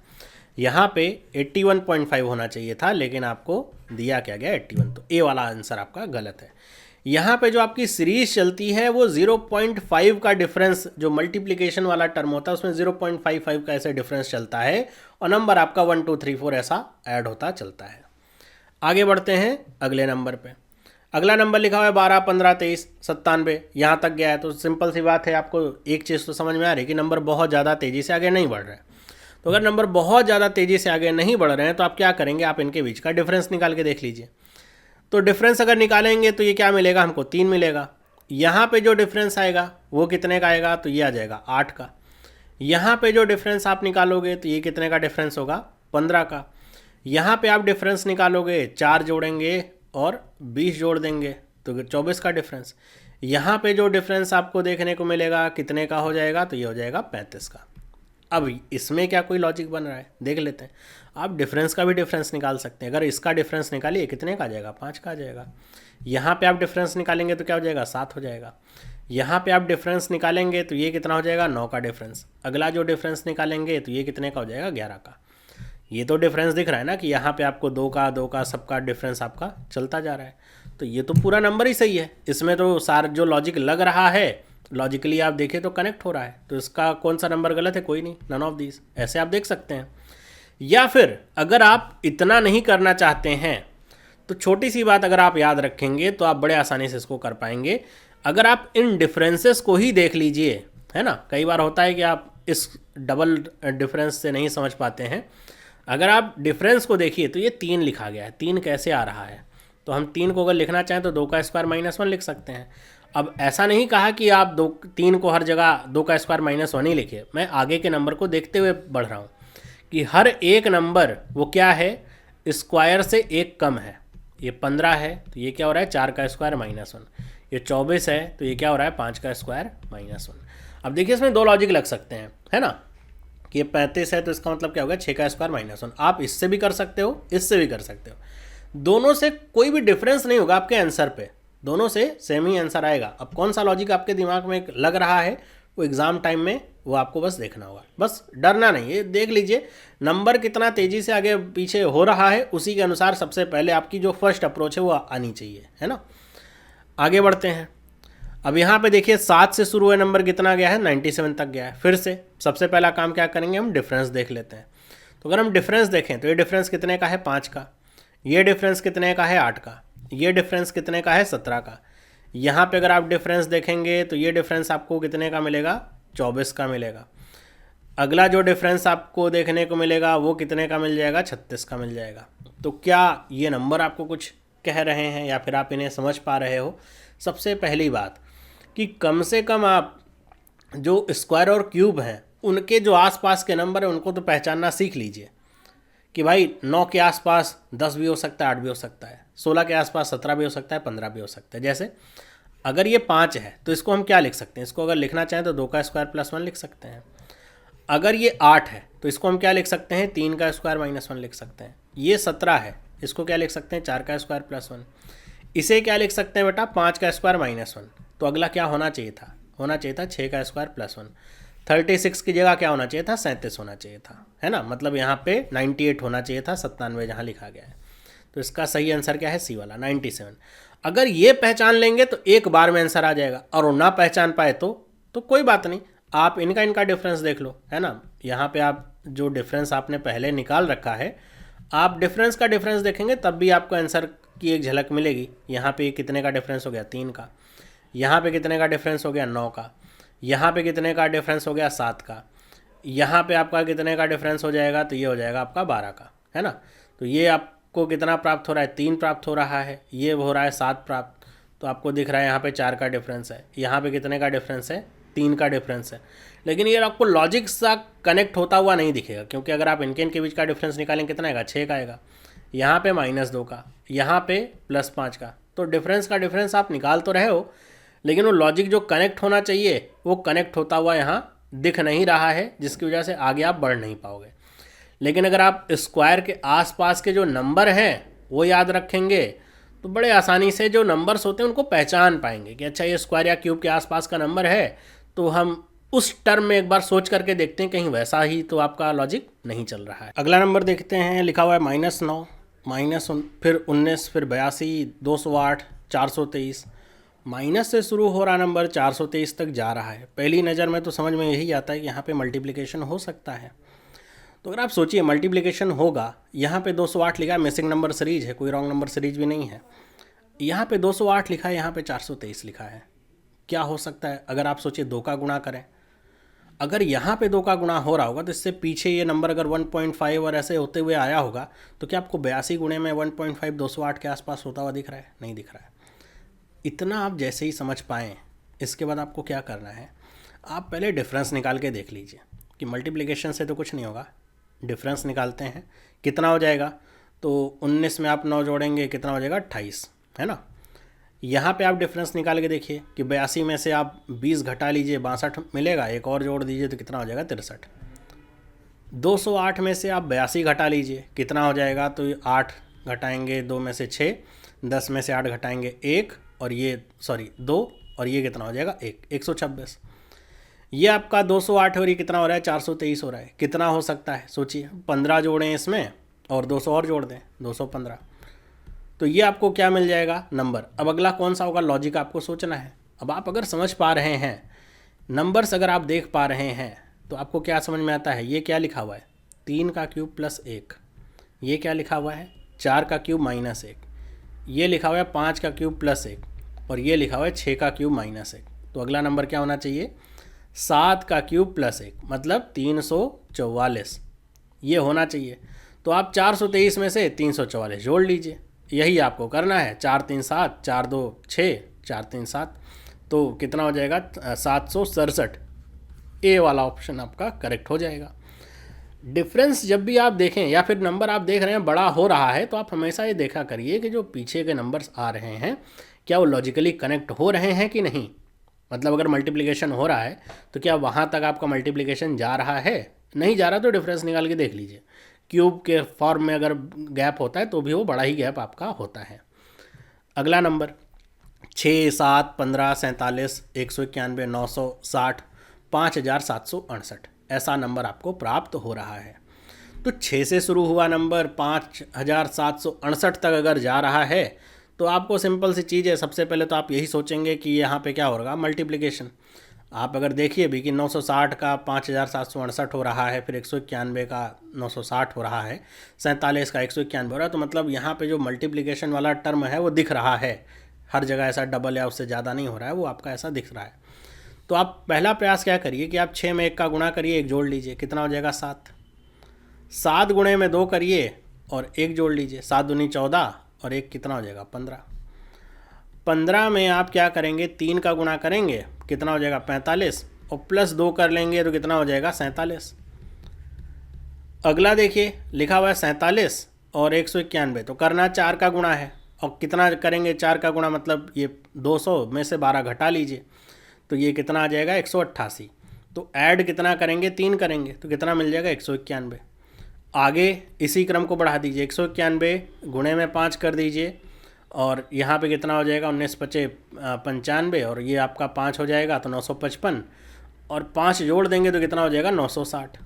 यहाँ पे 81.5 होना चाहिए था, लेकिन आपको दिया क्या गया? 81। तो ए वाला आंसर आपका गलत है। यहाँ पे जो आपकी सीरीज चलती है वो 0.5 का डिफरेंस, जो मल्टीप्लिकेशन वाला टर्म होता है उसमें 0.55 का ऐसे डिफरेंस चलता है, और नंबर आपका 1 2 3 4 ऐसा ऐड होता चलता है। आगे बढ़ते हैं अगले नंबर पे। अगला नंबर लिखा हुआ है 12 15 23 97। यहाँ तक गया है तो सिंपल सी बात है, आपको एक चीज़ तो समझ में आ रही है कि नंबर बहुत ज़्यादा तेज़ी से आगे नहीं बढ़ रहा है। तो अगर नंबर बहुत ज़्यादा तेज़ी से आगे नहीं बढ़ रहे हैं तो आप क्या करेंगे? आप इनके बीच का डिफरेंस निकाल के देख लीजिए। तो डिफरेंस अगर निकालेंगे तो ये क्या मिलेगा हमको? 3 मिलेगा। यहाँ पे जो डिफरेंस आएगा वो कितने का आएगा? तो ये आ जाएगा 8 का। यहाँ पे जो डिफरेंस आप निकालोगे तो ये कितने का डिफरेंस होगा? 15 का। यहाँ पे आप डिफरेंस निकालोगे, 4 जोड़ेंगे और 20 जोड़ देंगे तो 24 का डिफरेंस। यहाँ पे जो डिफरेंस आपको देखने को मिलेगा कितने का हो जाएगा? तो ये हो जाएगा 35 का। अब इसमें क्या कोई लॉजिक बन रहा है? देख लेते हैं। आप डिफरेंस का भी डिफरेंस निकाल सकते हैं। अगर इसका डिफरेंस निकालिए कितने का आ जाएगा? 5 का आ जाएगा। यहाँ पे आप डिफरेंस निकालेंगे तो क्या हो जाएगा? 7 हो जाएगा। यहाँ पे आप डिफरेंस निकालेंगे तो ये कितना हो जाएगा? 9 का डिफरेंस। अगला जो डिफरेंस निकालेंगे तो ये कितने का हो जाएगा? 11 का। ये तो डिफरेंस दिख रहा है ना कि यहाँ पे आपको 2 का सबका डिफरेंस आपका चलता जा रहा है। तो ये तो पूरा नंबर ही सही है। इसमें तो सारा जो लॉजिक लग रहा है, लॉजिकली आप देखें तो कनेक्ट हो रहा है। तो इसका कौन सा नंबर गलत है? कोई नहीं, नन ऑफ दीज। ऐसे आप देख सकते हैं। या फिर अगर आप इतना नहीं करना चाहते हैं तो छोटी सी बात अगर आप याद रखेंगे तो आप बड़े आसानी से इसको कर पाएंगे। अगर आप इन डिफरेंसेस को ही देख लीजिए, है ना। कई बार होता है कि आप इस डबल डिफरेंस से नहीं समझ पाते हैं। अगर आप डिफरेंस को देखिए तो ये 3 लिखा गया है। 3 कैसे आ रहा है? तो हम 3 को अगर लिखना चाहें तो 2 का स्क्वायर -1 लिख सकते हैं। अब ऐसा नहीं कहा कि आप 3 को हर जगह 2 का स्क्वायर -1 ही लिखिए। मैं आगे के नंबर को देखते हुए बढ़ रहा हूँ कि हर एक नंबर वो क्या है? स्क्वायर से एक कम है। ये 15 है तो ये क्या हो रहा है? 4 का स्क्वायर -1। ये 24 है तो ये क्या हो रहा है? 5 का स्क्वायर -1। अब देखिए इसमें 2 लॉजिक लग सकते हैं, है ना। कि ये 35 है तो इसका मतलब क्या होगा? 6 का स्क्वायर -1। आप इससे भी कर सकते हो, इससे भी कर सकते हो। दोनों से कोई भी डिफरेंस नहीं होगा आपके आंसर पे, दोनों से सेम ही आंसर आएगा। अब कौन सा लॉजिक आपके दिमाग में लग रहा है वो एग्ज़ाम टाइम में वो आपको बस देखना होगा, बस डरना नहीं है। देख लीजिए नंबर कितना तेज़ी से आगे पीछे हो रहा है, उसी के अनुसार सबसे पहले आपकी जो फर्स्ट अप्रोच है वो आनी चाहिए, है ना। आगे बढ़ते हैं। अब यहाँ पे देखिए 7 से शुरू हुआ नंबर कितना गया है, 97 तक गया है। फिर से सबसे पहला काम क्या करेंगे, हम डिफरेंस देख लेते हैं। तो अगर हम डिफरेंस देखें तो ये डिफरेंस कितने का है, 5 का। ये डिफरेंस कितने का है, 8 का। ये डिफरेंस कितने का है, 17 का। यहाँ पे अगर आप डिफरेंस देखेंगे तो ये डिफरेंस आपको कितने का मिलेगा, 24 का मिलेगा। अगला जो डिफरेंस आपको देखने को मिलेगा वो कितने का मिल जाएगा, 36 का मिल जाएगा। तो क्या ये नंबर आपको कुछ कह रहे हैं या फिर आप इन्हें समझ पा रहे हो? सबसे पहली बात कि कम से कम आप जो स्क्वायर और क्यूब हैं उनके जो आसपास के नंबर हैं उनको तो पहचानना सीख लीजिए कि भाई 9 के आसपास 10 भी हो सकता है, 8 भी हो सकता है, 16 के आसपास 17 भी हो सकता है, 15 भी हो सकता है। जैसे अगर ये 5 है तो इसको हम क्या लिख सकते हैं, इसको अगर लिखना चाहें तो 2 का स्क्वायर प्लस 1 लिख सकते हैं। अगर ये 8 है तो इसको हम क्या लिख सकते हैं, 3 का स्क्वायर माइनस 1 लिख सकते हैं। ये 17 है, इसको क्या लिख सकते हैं, 4 का स्क्वायर प्लस 1। इसे क्या लिख सकते हैं बेटा, 5 का स्क्वायर माइनस 1। तो अगला क्या होना चाहिए था, होना चाहिए था 6 का स्क्वायर प्लस 1। 36 की जगह क्या होना चाहिए था, 37 होना चाहिए था, है ना। मतलब यहाँ पे 98 होना चाहिए था, 97 जहाँ लिखा गया है। तो इसका सही आंसर क्या है, सी वाला 97। अगर ये पहचान लेंगे तो एक बार में आंसर आ जाएगा, और ना पहचान पाए तो कोई बात नहीं, आप इनका डिफरेंस देख लो, है ना। यहाँ पे आप जो डिफरेंस आपने पहले निकाल रखा है, आप डिफरेंस का डिफरेंस देखेंगे तब भी आपको आंसर की एक झलक मिलेगी। यहाँ पे कितने का डिफरेंस हो गया, 3 का। यहाँ पे कितने का डिफरेंस हो गया, 9 का। यहाँ पे कितने का डिफरेंस हो गया, 7 का। यहाँ पे आपका कितने का डिफरेंस हो जाएगा, तो ये हो जाएगा आपका 12 का, है ना। तो ये आपको कितना प्राप्त हो रहा है, 3 प्राप्त हो रहा है, ये हो रहा है 7 प्राप्त। तो आपको दिख रहा है यहाँ पे 4 का डिफरेंस है, यहाँ पे कितने का डिफरेंस है, 3 का डिफरेंस है। लेकिन ये आपको लॉजिक सा कनेक्ट होता हुआ नहीं दिखेगा, क्योंकि अगर आप इनके बीच का डिफरेंस निकालेंगे कितना आएगा, 6 का आएगा। यहाँ पे -2 का, यहाँ पे +5 का। तो डिफरेंस का डिफरेंस आप निकाल तो रहे हो, लेकिन वो लॉजिक जो कनेक्ट होना चाहिए वो कनेक्ट होता हुआ यहाँ दिख नहीं रहा है, जिसकी वजह से आगे आप बढ़ नहीं पाओगे। लेकिन अगर आप स्क्वायर के आसपास के जो नंबर हैं वो याद रखेंगे तो बड़े आसानी से जो नंबर्स होते हैं उनको पहचान पाएंगे कि अच्छा ये स्क्वायर या क्यूब के आसपास का नंबर है, तो हम उस टर्म में एक बार सोच करके देखते हैं कहीं वैसा ही तो आपका लॉजिक नहीं चल रहा है। अगला नंबर देखते हैं, लिखा हुआ है -9, फिर 19, फिर 82, 208, 423। माइनस से शुरू हो रहा नंबर 423 तक जा रहा है। पहली नज़र में तो समझ में यही आता है कि यहाँ पे मल्टीप्लिकेशन हो सकता है। तो अगर आप सोचिए मल्टीप्लिकेशन होगा, यहाँ पे 208 लिखा है, मिसिंग नंबर सीरीज है, कोई रॉन्ग नंबर सीरीज भी नहीं है। यहाँ पे 208 लिखा है, यहाँ पे 423 लिखा है। क्या हो सकता है, अगर आप सोचिए 2 का गुणा करें, अगर यहाँ पे 2 का गुणा हो रहा होगा तो इससे पीछे ये नंबर अगर 1.5 और ऐसे होते हुए आया होगा, तो क्या आपको 82 गुणे में 1.5 208 के आसपास होता हुआ दिख रहा है, नहीं दिख रहा है। इतना आप जैसे ही समझ पाएँ, इसके बाद आपको क्या करना है, आप पहले डिफरेंस निकाल के देख लीजिए कि मल्टीप्लिकेशन से तो कुछ नहीं होगा। डिफरेंस निकालते हैं, कितना हो जाएगा, तो 19 में आप 9 जोड़ेंगे, कितना हो जाएगा, 28, है ना। यहाँ पे आप डिफरेंस निकाल के देखिए कि 82 में से आप 20 घटा लीजिए, 62 मिलेगा, एक और जोड़ दीजिए तो कितना हो जाएगा, 63। 208 में से आप 82 घटा लीजिए, कितना हो जाएगा, तो 8 घटाएंगे 2 में से 6, 10 में से 8 घटाएंगे 1, और ये 2, और ये कितना हो जाएगा, 126। ये आपका 208 और ये कितना हो रहा है, 423 हो रहा है। कितना हो सकता है सोचिए, 15 जोड़ें इसमें और 200 और जोड़ दें, 215। तो ये आपको क्या मिल जाएगा, नंबर। अब अगला कौन सा होगा, लॉजिक आपको सोचना है। अब आप अगर समझ पा रहे हैं, नंबर्स अगर आप देख पा रहे हैं, तो आपको क्या समझ में आता है, ये क्या लिखा हुआ है, 3 का क्यूब प्लस 1। ये क्या लिखा हुआ है, 4 का क्यूब माइनस 1। ये लिखा हुआ है 5 का क्यूब प्लस 1, और ये लिखा हुआ है 6 का क्यूब माइनस 1। तो अगला नंबर क्या होना चाहिए, 7 का क्यूब प्लस 1, मतलब 344 ये होना चाहिए। तो आप 423 में से 344 जोड़ लीजिए, यही आपको करना है। 4 3 7, 4 2 6, 4 3 7, तो कितना हो जाएगा, 767। ए वाला ऑप्शन आपका करेक्ट हो जाएगा। डिफरेंस जब भी आप देखें या फिर नंबर आप देख रहे हैं बड़ा हो रहा है, तो आप हमेशा ये देखा करिए कि जो पीछे के नंबर्स आ रहे हैं क्या वो लॉजिकली कनेक्ट हो रहे हैं कि नहीं। मतलब अगर मल्टीप्लिकेशन हो रहा है तो क्या वहाँ तक आपका मल्टीप्लिकेशन जा रहा है, नहीं जा रहा तो डिफरेंस निकाल के देख लीजिए। क्यूब के फॉर्म में अगर गैप होता है तो भी वो बड़ा ही गैप आपका होता है। अगला नंबर 6 7 15 47 191 960 5768, ऐसा नंबर आपको प्राप्त हो रहा है। तो 6 से शुरू हुआ नंबर 5768 तक अगर जा रहा है तो आपको सिंपल सी चीज़ है, सबसे पहले तो आप यही सोचेंगे कि यहाँ पे क्या होगा, मल्टीप्लिकेशन। आप अगर देखिए भी कि 960 का 5768 हो रहा है, फिर 191 का 960 हो रहा है, 47 का 191 हो रहा है, तो मतलब यहाँ पे जो मल्टीप्लिकेशन वाला टर्म है वो दिख रहा है। हर जगह ऐसा डबल या उससे ज़्यादा नहीं हो रहा है, वो आपका ऐसा दिख रहा है। तो आप पहला प्रयास क्या करिए कि आप 6 में 1 का गुणा करिए, 1 जोड़ लीजिए, कितना हो जाएगा 7। 7 गुणे में 2 करिए और 1 जोड़ लीजिए, 7 दूनी 14 और 1 कितना हो जाएगा 15। 15 में आप क्या करेंगे, 3 का गुणा करेंगे, कितना हो जाएगा 45, और प्लस 2 कर लेंगे तो कितना हो जाएगा 47। अगला देखिए लिखा हुआ है 47 और 191, तो करना 4 का गुणा है, और कितना करेंगे 4 का गुणा, मतलब ये 200 में से 12 घटा लीजिए, तो ये कितना आ जाएगा 188। तो ऐड कितना करेंगे, 3 करेंगे, तो कितना मिल जाएगा 191। आगे इसी क्रम को बढ़ा दीजिए, 191 गुणे में 5 कर दीजिए, और यहाँ पे कितना हो जाएगा 19 पचे 95, और ये आपका 5 हो जाएगा तो 955, और 5 जोड़ देंगे तो कितना हो जाएगा 960।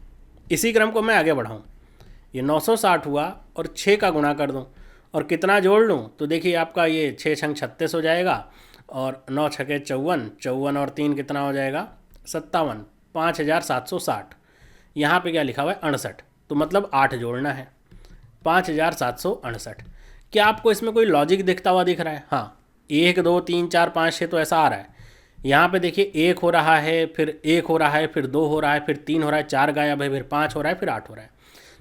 इसी क्रम को मैं आगे बढ़ाऊँ, ये 960 हुआ और 6 का गुणा कर दूँ और कितना जोड़ लूँ, तो देखिए आपका ये 6 छंग 36 हो जाएगा, और 9 छके 54, 54 और 3 कितना हो जाएगा 57, 5760। यहाँ पे क्या लिखा हुआ है 68, तो मतलब 8 जोड़ना है, 5768। क्या आपको इसमें कोई लॉजिक दिखता हुआ दिख रहा है? हाँ, 1 2 3 4 5 6 तो ऐसा आ रहा है। यहाँ पे देखिए 1 हो रहा है, फिर 1 हो रहा है, फिर 2 हो रहा है, फिर 3 हो रहा है, 4 गायब है, फिर 5 हो रहा है, फिर 8 हो रहा है।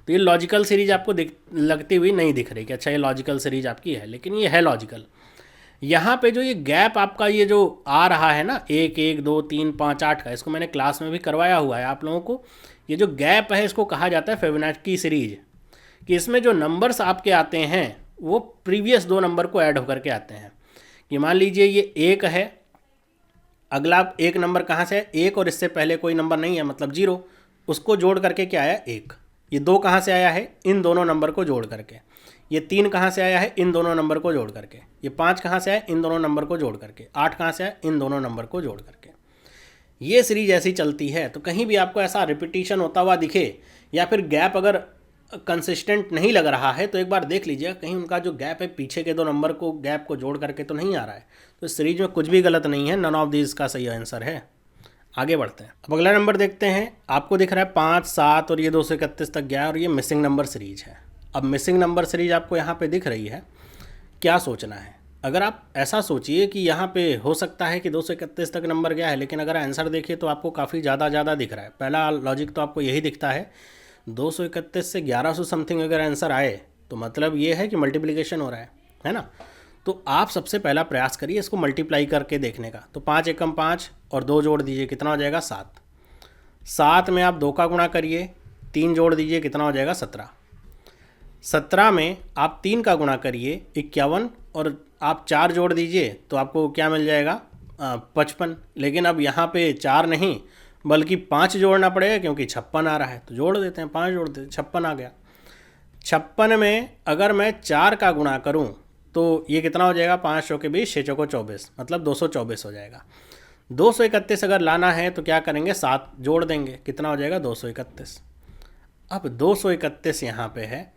तो ये लॉजिकल सीरीज आपको लगती हुई नहीं दिख रही कि अच्छा ये लॉजिकल सीरीज आपकी है, लेकिन ये है लॉजिकल। यहाँ पे जो ये गैप आपका ये जो आ रहा है ना 1 1 2 3 5 8 का, इसको मैंने क्लास में भी करवाया हुआ है आप लोगों को। ये जो गैप है इसको कहा जाता है फिबोनाची सीरीज, कि इसमें जो नंबर्स आपके आते हैं वो प्रीवियस 2 नंबर को ऐड होकर के आते हैं। कि मान लीजिए ये 1 है, अगला 1 नंबर कहाँ से है, 1 और इससे पहले कोई नंबर नहीं है मतलब 0, उसको जोड़ करके क्या आया 1। ये 2 कहाँ से आया है, इन दोनों नंबर को जोड़ करके। ये 3 कहाँ से आया है, इन दोनों नंबर को जोड़ करके। ये 5 कहाँ से आया, इन दोनों नंबर को जोड़ करके। 8 कहाँ से आया, इन दोनों नंबर को जोड़ करके। ये सीरीज ऐसी चलती है। तो कहीं भी आपको ऐसा रिपीटिशन होता हुआ दिखे या फिर गैप अगर कंसिस्टेंट नहीं लग रहा है तो एक बार देख लीजिएगा कहीं उनका जो गैप है पीछे के 2 नंबर को गैप को जोड़ करके तो नहीं आ रहा है। तो इस सीरीज में कुछ भी गलत नहीं है, नन ऑफ दीज का सही आंसर है। आगे बढ़ते हैं। अब अगला नंबर देखते हैं। आपको दिख रहा है 5 7 और ये 231 तक गया और ये मिसिंग नंबर सीरीज है। अब मिसिंग नंबर सीरीज आपको यहाँ पे दिख रही है, क्या सोचना है? अगर आप ऐसा सोचिए कि यहाँ पे हो सकता है कि 231 तक नंबर गया है, लेकिन अगर आंसर देखिए तो आपको काफ़ी ज़्यादा दिख रहा है। पहला लॉजिक तो आपको यही दिखता है, 231 से 1100 समथिंग अगर आंसर आए तो मतलब ये है कि मल्टीप्लिकेशन हो रहा है ना। तो आप सबसे पहला प्रयास करिए इसको मल्टीप्लाई करके देखने का। तो 5 एकम 5 और 2 जोड़ दीजिए, कितना हो जाएगा 7। 7 में आप 2 का गुणा करिए, 3 जोड़ दीजिए, कितना हो जाएगा 17। 17 में आप 3 का गुणा करिए 51 और आप 4 जोड़ दीजिए तो आपको क्या मिल जाएगा 55। लेकिन अब यहाँ पे 4 नहीं बल्कि 5 जोड़ना पड़ेगा क्योंकि 56 आ रहा है, तो जोड़ देते हैं, 5 जोड़ देते, 56 आ गया। 56 में अगर मैं 4 का गुणा करूँ तो ये कितना हो जाएगा, 5 चौके 20 6 चौको 24, मतलब 224 हो जाएगा। 231 अगर लाना है तो क्या करेंगे, 7 जोड़ देंगे, कितना हो जाएगा 231। अब 231 यहाँ पे है,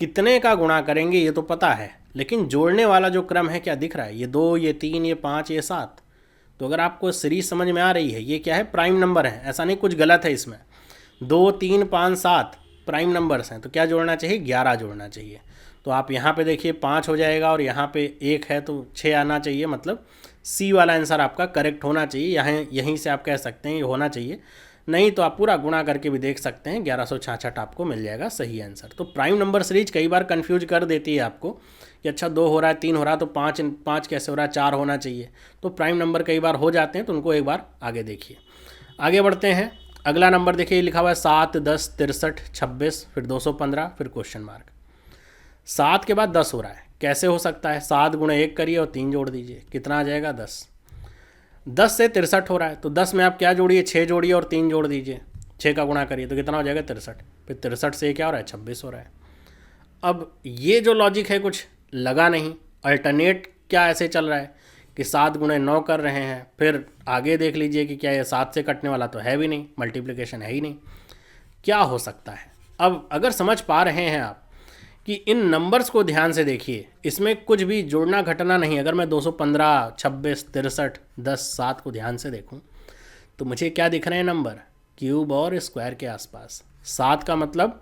कितने का गुणा करेंगे ये तो पता है, लेकिन जोड़ने वाला जो क्रम है क्या दिख रहा है, ये 2 ये 3 ये 5 ये 7। तो अगर आपको सीरीज समझ में आ रही है, ये क्या है, प्राइम नंबर है, ऐसा नहीं कुछ गलत है इसमें। 2 3 5 7 प्राइम नंबर्स हैं, तो क्या जोड़ना चाहिए, 11 जोड़ना चाहिए। तो आप यहाँ पे देखिए 5 हो जाएगा और यहाँ पे 1 है तो 6 आना चाहिए, मतलब सी वाला आंसर आपका करेक्ट होना चाहिए। यहीं से आप कह सकते हैं ये होना चाहिए, नहीं तो आप पूरा गुणा करके भी देख सकते हैं, 1166 आपको मिल जाएगा सही आंसर। तो प्राइम नंबर सीरीज कई बार कंफ्यूज कर देती है आपको कि अच्छा 2 हो रहा है 3 हो रहा है तो 5 कैसे हो रहा है, 4 होना चाहिए। तो प्राइम नंबर कई बार हो जाते हैं, तो उनको एक बार आगे देखिए। आगे बढ़ते हैं। अगला नंबर देखिए लिखा हुआ है 7 10 63 26 फिर 215 फिर क्वेश्चन मार्क। 7 के बाद 10 हो रहा है, कैसे हो सकता है, 7 गुणा 1 करिए और 3 जोड़ दीजिए, कितना आ जाएगा 10। 10 से 63 हो रहा है, तो 10 में आप क्या जोड़िए, 6 जोड़िए और 3 जोड़ दीजिए, 6 का गुणा करिए तो कितना हो जाएगा 63। फिर 63 से क्या हो रहा है, 26 हो रहा है। अब ये जो लॉजिक है कुछ लगा नहीं, अल्टरनेट क्या ऐसे चल रहा है कि 7 गुणे 9 कर रहे हैं, फिर आगे देख लीजिए कि क्या ये 7 से कटने वाला तो है भी नहीं, मल्टीप्लिकेशन है ही नहीं, क्या हो सकता है। अब अगर समझ पा रहे हैं आप कि इन नंबर्स को ध्यान से देखिए, इसमें कुछ भी जोड़ना घटना नहीं। अगर मैं 215, 26, 63, 10, 7 को ध्यान से देखूं तो मुझे क्या दिख रहे हैं नंबर, क्यूब और स्क्वायर के आसपास। 7 का मतलब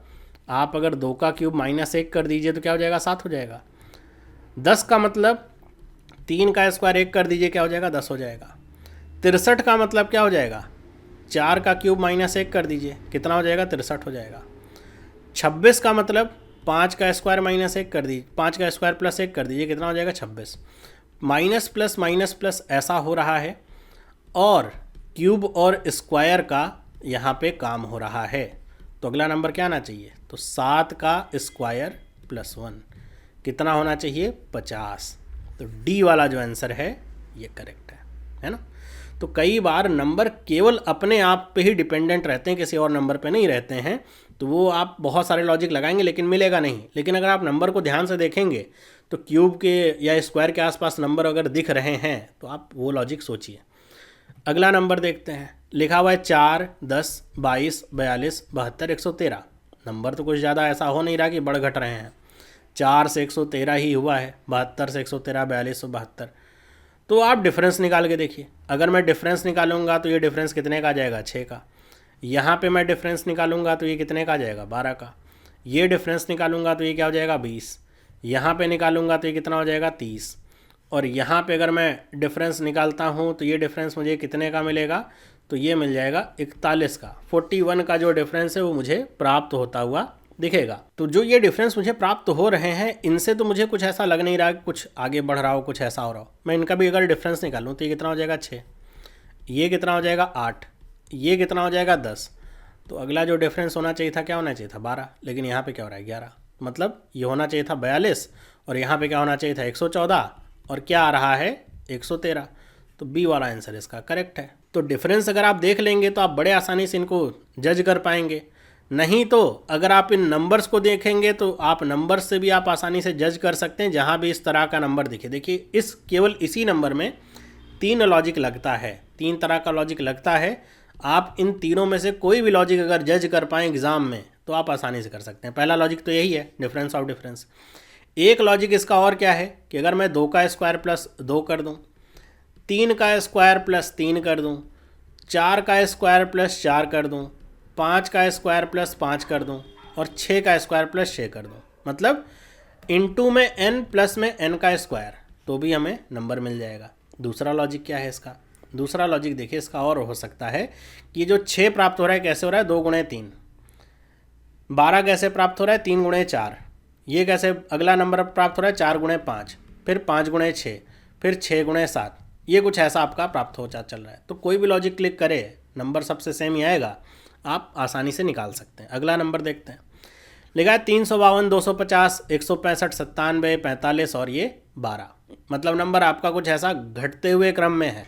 आप अगर 2 का क्यूब -1 कर दीजिए तो क्या हो जाएगा, 7 हो जाएगा। 10 का मतलब 3 का स्क्वायर 1 कर दीजिए, क्या हो जाएगा, 10 हो जाएगा। 63 का मतलब क्या हो जाएगा, 4 का क्यूब -1 कर दीजिए, कितना हो जाएगा, 63 हो जाएगा। 26 का मतलब 5 का स्क्वायर -1 कर दीजिए, 5 का स्क्वायर +1 कर दीजिए, कितना हो जाएगा, 26। माइनस प्लस माइनस प्लस ऐसा हो रहा है और क्यूब और स्क्वायर का यहाँ पे काम हो रहा है। तो अगला नंबर क्या आना चाहिए, तो 7 का स्क्वायर +1 कितना होना चाहिए, 50। तो डी वाला जो आंसर है ये करेक्ट है ना। तो कई बार नंबर केवल अपने आप पे ही डिपेंडेंट रहते हैं, किसी और नंबर पे नहीं रहते हैं। तो वो आप बहुत सारे लॉजिक लगाएंगे लेकिन मिलेगा नहीं। लेकिन अगर आप नंबर को ध्यान से देखेंगे तो क्यूब के या स्क्वायर के आसपास नंबर अगर दिख रहे हैं तो आप वो लॉजिक सोचिए। अगला नंबर देखते हैं, लिखा हुआ है 4, 10, 22, 42, 72, 113। नंबर तो कुछ ज़्यादा ऐसा हो नहीं रहा कि बढ़ घट रहे हैं। 4 से 113 ही हुआ है, 72 से 113, 42 से 72। तो आप डिफरेंस निकाल के देखिए। अगर मैं डिफरेंस निकालूंगा तो ये डिफरेंस कितने का आ जाएगा, 6 का। यहाँ पे मैं डिफरेंस निकालूंगा तो ये कितने का आ जाएगा, 12 का। ये डिफरेंस निकालूंगा तो ये क्या हो जाएगा, 20। यहाँ पे निकालूंगा तो ये कितना हो जाएगा, 30। और यहाँ पे अगर मैं डिफरेंस निकालता हूँ तो ये डिफरेंस मुझे कितने का मिलेगा, तो ये मिल जाएगा 41 का। 41 का जो डिफरेंस है वो मुझे प्राप्त होता हुआ दिखेगा। तो जो ये डिफरेंस मुझे प्राप्त हो रहे हैं इनसे तो मुझे कुछ ऐसा लग नहीं रहा कि कुछ आगे बढ़ रहा हो, कुछ ऐसा हो रहा हो। मैं इनका भी अगर डिफरेंस निकालूँ तो ये कितना हो जाएगा, 6। ये कितना हो जाएगा, 8। ये कितना हो जाएगा, 10। तो अगला जो डिफरेंस होना चाहिए था क्या होना चाहिए था, 12। लेकिन यहाँ पे क्या हो रहा है, 11। मतलब ये होना चाहिए था 42 और यहाँ पे क्या होना चाहिए था, 114। और क्या आ रहा है, 113। तो बी वाला आंसर इसका करेक्ट है। तो डिफरेंस अगर आप देख लेंगे तो आप बड़े आसानी से इनको जज कर पाएंगे। नहीं तो अगर आप इन नंबर्स को देखेंगे तो आप नंबर्स से भी आप आसानी से जज कर सकते हैं जहाँ भी इस तरह का नंबर दिखे। देखिए इस केवल इसी नंबर में 3 लॉजिक लगता है, 3 तरह का लॉजिक लगता है। आप इन तीनों में से कोई भी लॉजिक अगर जज कर पाएँ एग्ज़ाम में तो आप आसानी से कर सकते हैं। पहला लॉजिक तो यही है, डिफरेंस ऑफ डिफरेंस। एक लॉजिक इसका और क्या है कि अगर मैं 2 का स्क्वायर +2 कर दूं, 3 का स्क्वायर +3 कर दूं, 4 का स्क्वायर +4 कर दूं, 5 का स्क्वायर +5 कर दूं और 6 का स्क्वायर +6 कर दूं, मतलब इनटू में n प्लस में n का स्क्वायर, तो भी हमें नंबर मिल जाएगा। दूसरा लॉजिक क्या है इसका, दूसरा लॉजिक देखिए इसका और हो सकता है कि जो 6 प्राप्त हो रहा है कैसे हो रहा है, 2 गुणे 3। 12 कैसे प्राप्त हो रहा है, 3 गुणे 4। ये कैसे अगला नंबर प्राप्त हो रहा है, 4 गुणे 5, फिर 5 गुणे 6, फिर 6 गुणे 7। ये कुछ ऐसा आपका प्राप्त हो चल रहा है। तो कोई भी लॉजिक क्लिक करे नंबर सबसे सेम ही आएगा, आप आसानी से निकाल सकते हैं। अगला नंबर देखते हैं, लिखा है 352, 250, 165, 97, 45 और ये 12। मतलब नंबर आपका कुछ ऐसा घटते हुए क्रम में है।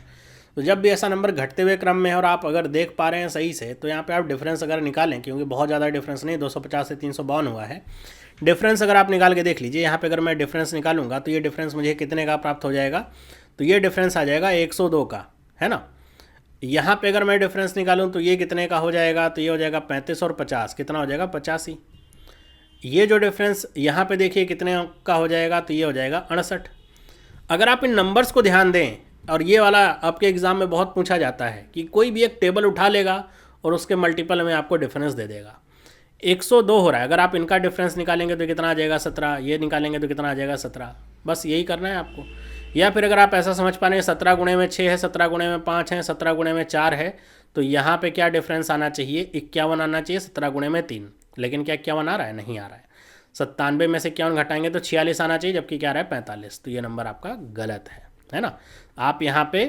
तो जब भी ऐसा नंबर घटते हुए क्रम में है और आप अगर देख पा रहे हैं सही से तो यहाँ पे आप डिफरेंस अगर निकालें, क्योंकि बहुत ज़्यादा डिफरेंस नहीं, 250 से 352 हुआ है। डिफरेंस अगर आप निकाल के देख लीजिए, यहाँ पे अगर मैं डिफरेंस निकालूंगा तो ये डिफरेंस मुझे कितने का प्राप्त हो जाएगा, तो ये डिफरेंस आ जाएगा 102 का, है ना। यहाँ पे अगर मैं डिफरेंस निकालूँ तो ये कितने का हो जाएगा, तो ये हो जाएगा 35 और 50, कितना हो जाएगा, 85। ये जो डिफरेंस यहाँ पे देखिए कितने का हो जाएगा, तो ये हो जाएगा 68। अगर आप इन नंबर्स को ध्यान दें, और ये वाला आपके एग्ज़ाम में बहुत पूछा जाता है कि कोई भी एक टेबल उठा लेगा और उसके मल्टीपल में आपको डिफरेंस दे देगा। 102 हो रहा है, अगर आप इनका डिफरेंस निकालेंगे तो कितना आ जाएगा, 17। ये निकालेंगे तो कितना आ जाएगा, 17। बस यही करना है आपको। या फिर अगर आप ऐसा समझ पा रहे हैं 17 गुणे में 6 है, 17 गुणे में 5 है, 17 गुणे में 4 है, तो यहाँ पे क्या डिफरेंस आना चाहिए, 51 आना चाहिए 17 गुणे में 3। लेकिन क्या 51 आ रहा है, नहीं आ रहा है। 97 में से 51 घटाएंगे तो 46 आना चाहिए, जबकि क्या आ रहा है 45। तो ये नंबर आपका गलत है ना। आप यहाँ पे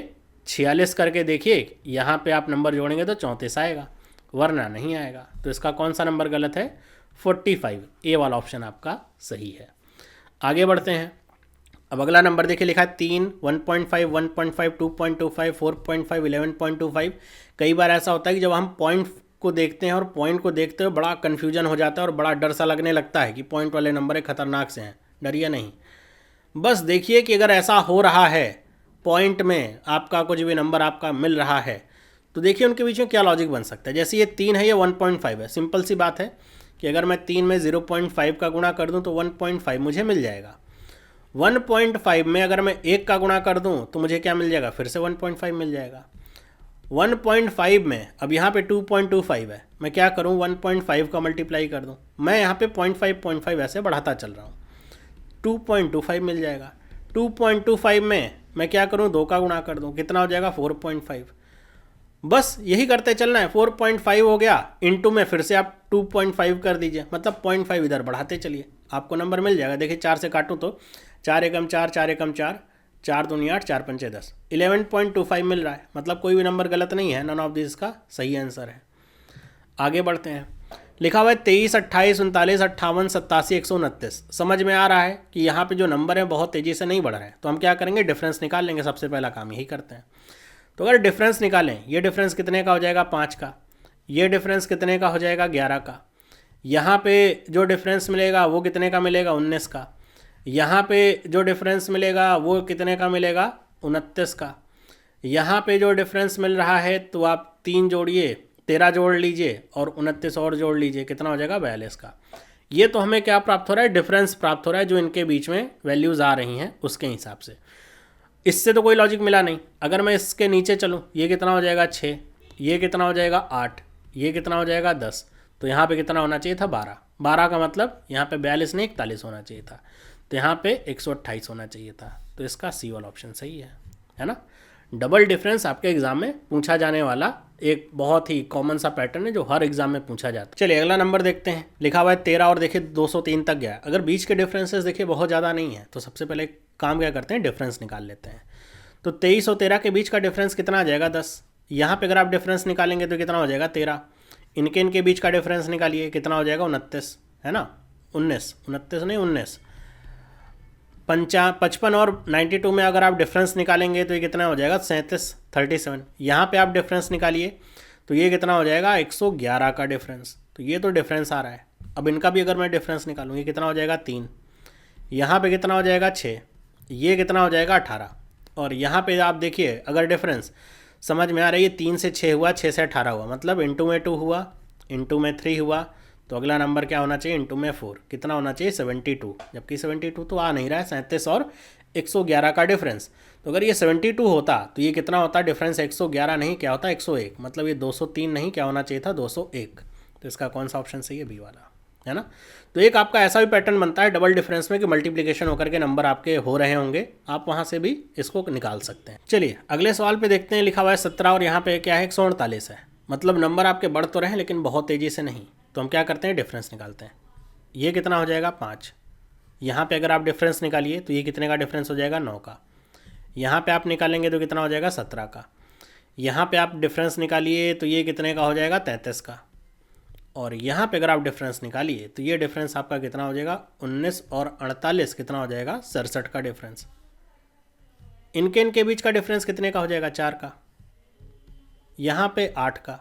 46 करके देखिए, यहाँ पे आप नंबर जोड़ेंगे तो 34 आएगा, वरना नहीं आएगा। तो इसका कौन सा नंबर गलत है, 45। ए वाला ऑप्शन आपका सही है। आगे बढ़ते हैं। अब अगला नंबर देखिए, लिखा है 3, 1.5, 1.5, 2.25, 4.5, 11.25। कई बार ऐसा होता है कि जब हम पॉइंट को देखते हैं और पॉइंट को देखते हुए बड़ा कन्फ्यूजन हो जाता है और बड़ा डर सा लगने लगता है कि पॉइंट वाले नंबर एक खतरनाक से हैं। डरिए नहीं, बस देखिए कि अगर ऐसा हो रहा है पॉइंट में आपका कुछ भी नंबर आपका मिल रहा है, तो देखिए उनके बीच में क्या लॉजिक बन सकता है। जैसे ये 3 है, ये 1.5 है। सिंपल सी बात है कि अगर मैं 3 में 0.5 का गुणा कर दूं तो 1.5 मुझे मिल जाएगा। 1.5 में अगर मैं 1 का गुणा कर दूं तो मुझे क्या मिल जाएगा, फिर से 1.5 मिल जाएगा। 1.5 में अब यहाँ पे 2.25 है, मैं क्या करूँ 1.5 का मल्टीप्लाई कर दूँ, मैं यहाँ पे 0.5 ऐसे बढ़ाता चल रहा हूँ, 2.25 मिल जाएगा। 2.25 में मैं क्या करूँ 2 का गुणा कर दूँ, कितना हो जाएगा 4.5। बस यही करते चलना है। 4.5 हो गया, इंटू में फिर से आप 2.5 कर दीजिए, मतलब 0.5 इधर बढ़ाते चलिए, आपको नंबर मिल जाएगा। देखिए 4 से काटूँ तो 4 एकम 4, 4 एकम 4, 4 दूनी 8, 4 पंचे 10, 11.25 मिल रहा है। मतलब कोई भी नंबर गलत नहीं है, नन ऑफ दिस का सही आंसर है। आगे बढ़ते हैं। लिखा हुआ है 23, 28, 39, 58, 87, 129। समझ में आ रहा है कि यहाँ पे जो नंबर है बहुत तेज़ी से नहीं बढ़ रहे हैं, तो हम क्या करेंगे, डिफरेंस निकाल लेंगे। सबसे पहला काम यही करते हैं। तो अगर डिफरेंस निकालें, ये डिफरेंस कितने का हो जाएगा 5 का, ये डिफरेंस कितने का हो जाएगा 11 का, यहाँ पे जो डिफरेंस मिलेगा वो कितने का मिलेगा 19 का, यहाँ पे जो डिफरेंस मिलेगा वो कितने का मिलेगा 29 का, यहाँ पे जो डिफरेंस मिल रहा है तो आप 3 जोड़िए, 13 जोड़ लीजिए और 29 और जोड़ लीजिए, कितना हो जाएगा 42 का। ये तो हमें क्या प्राप्त हो रहा है, डिफरेंस प्राप्त हो रहा है, जो इनके बीच में वैल्यूज़ आ रही हैं उसके हिसाब से। इससे तो कोई लॉजिक मिला नहीं। अगर मैं इसके नीचे चलूँ, ये कितना हो जाएगा 6, ये कितना हो जाएगा 8, ये कितना हो जाएगा 10, तो यहाँ पे कितना होना चाहिए था 12। 12 का मतलब यहाँ पे 42 नहीं 41 होना चाहिए था, तो यहाँ पे 128 होना चाहिए था। तो इसका सी वाला ऑप्शन सही है ना। डबल डिफरेंस आपके एग्जाम में पूछा जाने वाला एक बहुत ही कॉमन सा पैटर्न है जो हर एग्जाम में पूछा जाता है। चलिए अगला नंबर देखते हैं। लिखा हुआ है 13 और देखिए 203 तक गया। अगर बीच के डिफरेंसेस देखिए बहुत ज़्यादा नहीं है, तो सबसे पहले काम क्या करते हैं, डिफरेंस निकाल लेते हैं। तो 23 और 13 के बीच का डिफरेंस कितना आ जाएगा 10। यहाँ पे अगर आप डिफरेंस निकालेंगे तो कितना हो जाएगा 13। इनके बीच का डिफरेंस निकालिए, कितना हो जाएगा 29, है ना, 19, 29 नहीं 19। 55 और 92 में अगर आप डिफरेंस निकालेंगे तो ये कितना हो जाएगा 37, 37। यहाँ पे आप डिफरेंस निकालिए तो ये कितना हो जाएगा 111 का डिफरेंस। तो ये तो डिफरेंस आ रहा है। अब इनका भी अगर मैं डिफरेंस निकालूँ, ये कितना हो जाएगा 3, यहाँ पे कितना हो जाएगा 6, ये कितना हो जाएगा 18। और यहाँ पे आप देखिए अगर डिफरेंस समझ में आ रहा है, ये 3 से 6 हुआ, 6 से 18 हुआ, मतलब इंटू में 2 हुआ, इंटू में 3 हुआ, तो अगला नंबर क्या होना चाहिए इंटू में 4, कितना होना चाहिए 72। जबकि 72 तो आ नहीं रहा है, 37 और 111 का डिफरेंस। तो अगर ये 72 होता तो ये कितना होता डिफरेंस, 111 नहीं क्या होता 101, मतलब ये 203 नहीं क्या होना चाहिए था 201। तो इसका कौन सा ऑप्शन सही है, बी वाला, है ना। तो एक आपका ऐसा भी पैटर्न बनता है डबल डिफरेंस में कि मल्टीप्लिकेशन होकर के नंबर आपके हो रहे होंगे, आप वहाँ से भी इसको निकाल सकते हैं। चलिए अगले सवाल पे देखते हैं। लिखा हुआ है 17 और यहाँ पे क्या है 148 है, मतलब नंबर आपके बढ़ तो रहे हैं लेकिन बहुत तेज़ी से नहीं। तो हम क्या करते हैं, डिफरेंस निकालते हैं। ये कितना हो जाएगा 5, यहाँ पे अगर आप डिफरेंस निकालिए तो ये कितने का डिफरेंस हो जाएगा 9 का, यहाँ पे आप निकालेंगे तो कितना हो जाएगा 17 का, यहाँ पे आप डिफरेंस निकालिए तो ये कितने का हो जाएगा 33 का, और यहाँ पे अगर आप डिफरेंस निकालिए तो ये डिफरेंस आपका कितना हो जाएगा 19 और 48 कितना हो जाएगा 67 का डिफरेंस। इनके बीच का डिफरेंस कितने का हो जाएगा 4 का, यहाँ पे 8 का,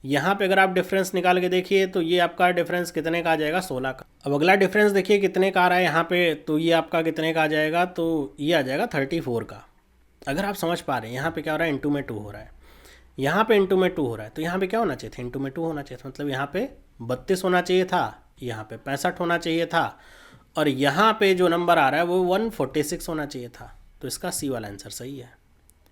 यहाँ पे अगर आप डिफरेंस निकाल के देखिए तो ये आपका डिफरेंस कितने का आ जाएगा 16 का। अब अगला डिफरेंस देखिए कितने का आ रहा है यहाँ पे, तो ये आपका कितने का आ जाएगा, तो ये आ जाएगा 34 का। अगर आप समझ पा रहे हैं यहाँ पे क्या हो रहा है इंटू में 2 हो रहा है, यहाँ पे इंटू में 2 हो रहा है, तो यहाँ पे क्या होना चाहिए था इंटू में 2 होना चाहिए था, मतलब यहाँ पे 32 होना चाहिए था, यहाँ पे 65 होना चाहिए था, और यहाँ पे जो नंबर आ रहा है वो 146 होना चाहिए था। तो इसका सी वाला आंसर सही है।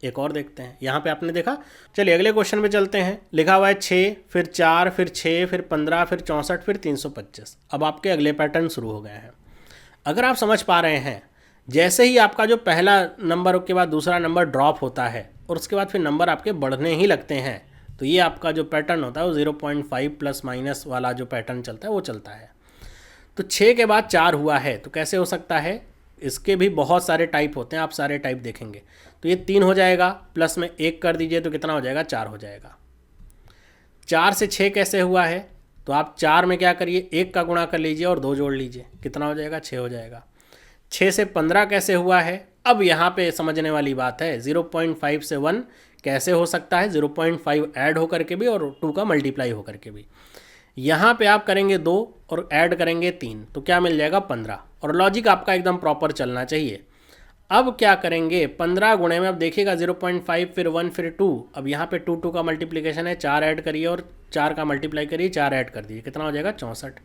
एक और देखते हैं, यहाँ पे आपने देखा। चलिए अगले क्वेश्चन पे चलते हैं। लिखा हुआ है 6, फिर 4, फिर 6, फिर 15, फिर 64, फिर 325। अब आपके अगले पैटर्न शुरू हो गए हैं। अगर आप समझ पा रहे हैं, जैसे ही आपका जो पहला नंबर के बाद दूसरा नंबर ड्रॉप होता है और उसके बाद फिर नंबर आपके बढ़ने ही लगते हैं, तो ये आपका जो पैटर्न होता है वो 0.5 प्लस माइनस वाला जो पैटर्न चलता है वो चलता है। तो 6 के बाद 4 हुआ है, तो कैसे हो सकता है, इसके भी बहुत सारे टाइप होते हैं, आप सारे टाइप देखेंगे। तो ये 3 हो जाएगा, प्लस में 1 कर दीजिए तो कितना हो जाएगा 4 हो जाएगा। 4 से 6 कैसे हुआ है, तो आप 4 में क्या करिए 1 का गुणा कर लीजिए और 2 जोड़ लीजिए, कितना हो जाएगा 6 हो जाएगा। 6 से 15 कैसे हुआ है, अब यहाँ पे समझने वाली बात है, 0.5 से 1 कैसे हो सकता है, 0.5 ऐड होकर के भी और 2 का मल्टीप्लाई होकर के भी। यहाँ पे आप करेंगे 2 और ऐड करेंगे 3, तो क्या मिल जाएगा 15। और लॉजिक आपका एकदम प्रॉपर चलना चाहिए। अब क्या करेंगे, 15 गुणे में, अब देखिएगा 0.5 फिर 1 फिर 2, अब यहाँ पे 2 2 का मल्टीप्लिकेशन है, 4 ऐड करिए और 4 का मल्टीप्लाई करिए, 4 ऐड कर दीजिए, कितना हो जाएगा 64।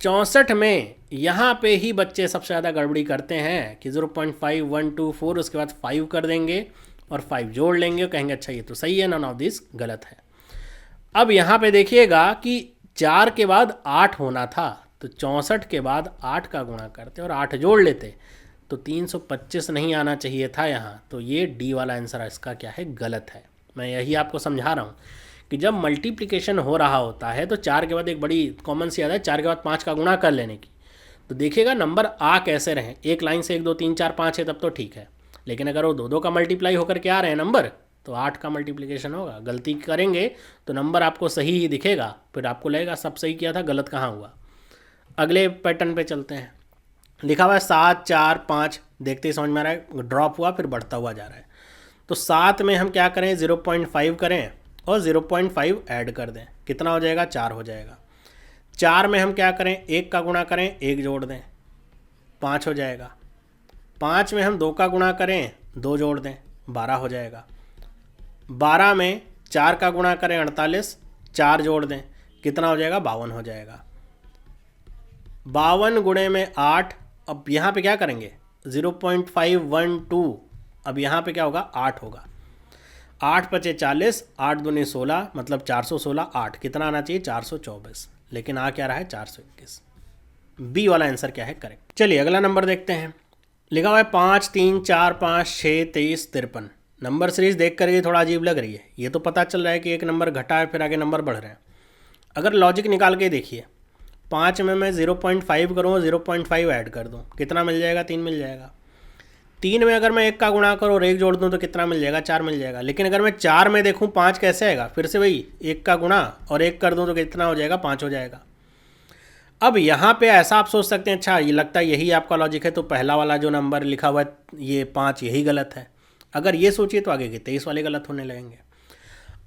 64 में यहाँ पे ही बच्चे सबसे ज़्यादा गड़बड़ी करते हैं कि 0.5 1 2 4 उसके बाद 5 कर देंगे और 5 जोड़ लेंगे और कहेंगे अच्छा ये तो सही है, नन ऑफ दिस गलत है। अब यहाँ पे देखिएगा कि 4 के बाद 8 होना था, तो 64 के बाद 8 का गुणा करते और 8 जोड़ लेते तो 325 नहीं आना चाहिए था यहाँ। तो ये डी वाला आंसर इसका क्या है, गलत है। मैं यही आपको समझा रहा हूँ कि जब मल्टीप्लिकेशन हो रहा होता है तो 4 के बाद एक बड़ी कॉमन सी याद है, 4 के बाद 5 का गुणा कर लेने की। तो देखिएगा नंबर आ कैसे रहे, एक लाइन से 1 2 3 4 5 है तब तो ठीक है, लेकिन अगर वो 2 2 का मल्टीप्लाई होकर के आ रहे हैं नंबर तो 8 का मल्टीप्लिकेशन होगा। गलती करेंगे तो नंबर आपको सही ही दिखेगा, फिर आपको लगेगा सब सही किया था, गलत कहाँ हुआ। अगले पैटर्न पे चलते हैं। लिखा हुआ है 7 4 5, देखते ही समझ में आ रहा है ड्रॉप हुआ फिर बढ़ता हुआ जा रहा है। तो 7 में हम क्या करें, 0.5 करें और 0.5 ऐड कर दें, कितना हो जाएगा 4 हो जाएगा। 4 में हम क्या करें, 1 का गुणा करें 1 जोड़ दें 5 हो जाएगा। 5 में हम 2 का गुणा करें 2 जोड़ दें 12 हो जाएगा। 12 में 4 का गुणा करें 48, 4 जोड़ दें कितना हो जाएगा 52 हो जाएगा। 52 गुणे में 8, अब यहाँ पे क्या करेंगे 0.512, अब यहाँ पे क्या होगा 8 होगा। 8 पचे 40, 8 दूनी 16 मतलब 416, 8 कितना आना चाहिए 424, लेकिन आ क्या रहा है 421। बी वाला आंसर क्या है करेक्ट। चलिए अगला नंबर देखते हैं। लिखा हुआ है 5 3 4 5 6 23 53। नंबर सीरीज देख कर ये थोड़ा अजीब लग रही है, ये तो पता चल रहा है कि एक नंबर घटा है फिर आगे नंबर बढ़ रहे हैं। अगर लॉजिक निकाल के देखिए, 5 में मैं 0.5 करूँ और 0.5 ऐड कर दूँ कितना मिल जाएगा 3 मिल जाएगा। 3 में अगर मैं 1 का गुणा करूँ और 1 जोड़ दूँ तो कितना मिल जाएगा 4 मिल जाएगा। लेकिन अगर मैं 4 में देखूँ 5 कैसे आएगा, फिर से वही 1 का गुणा और 1 कर दूँ तो कितना हो जाएगा 5 हो जाएगा। अब यहाँ पे ऐसा आप सोच सकते हैं अच्छा ये लगता है यही आपका लॉजिक है तो पहला वाला जो नंबर लिखा हुआ है ये 5 यही गलत है। अगर ये सोचिए तो आगे के 23 वाले गलत होने लगेंगे।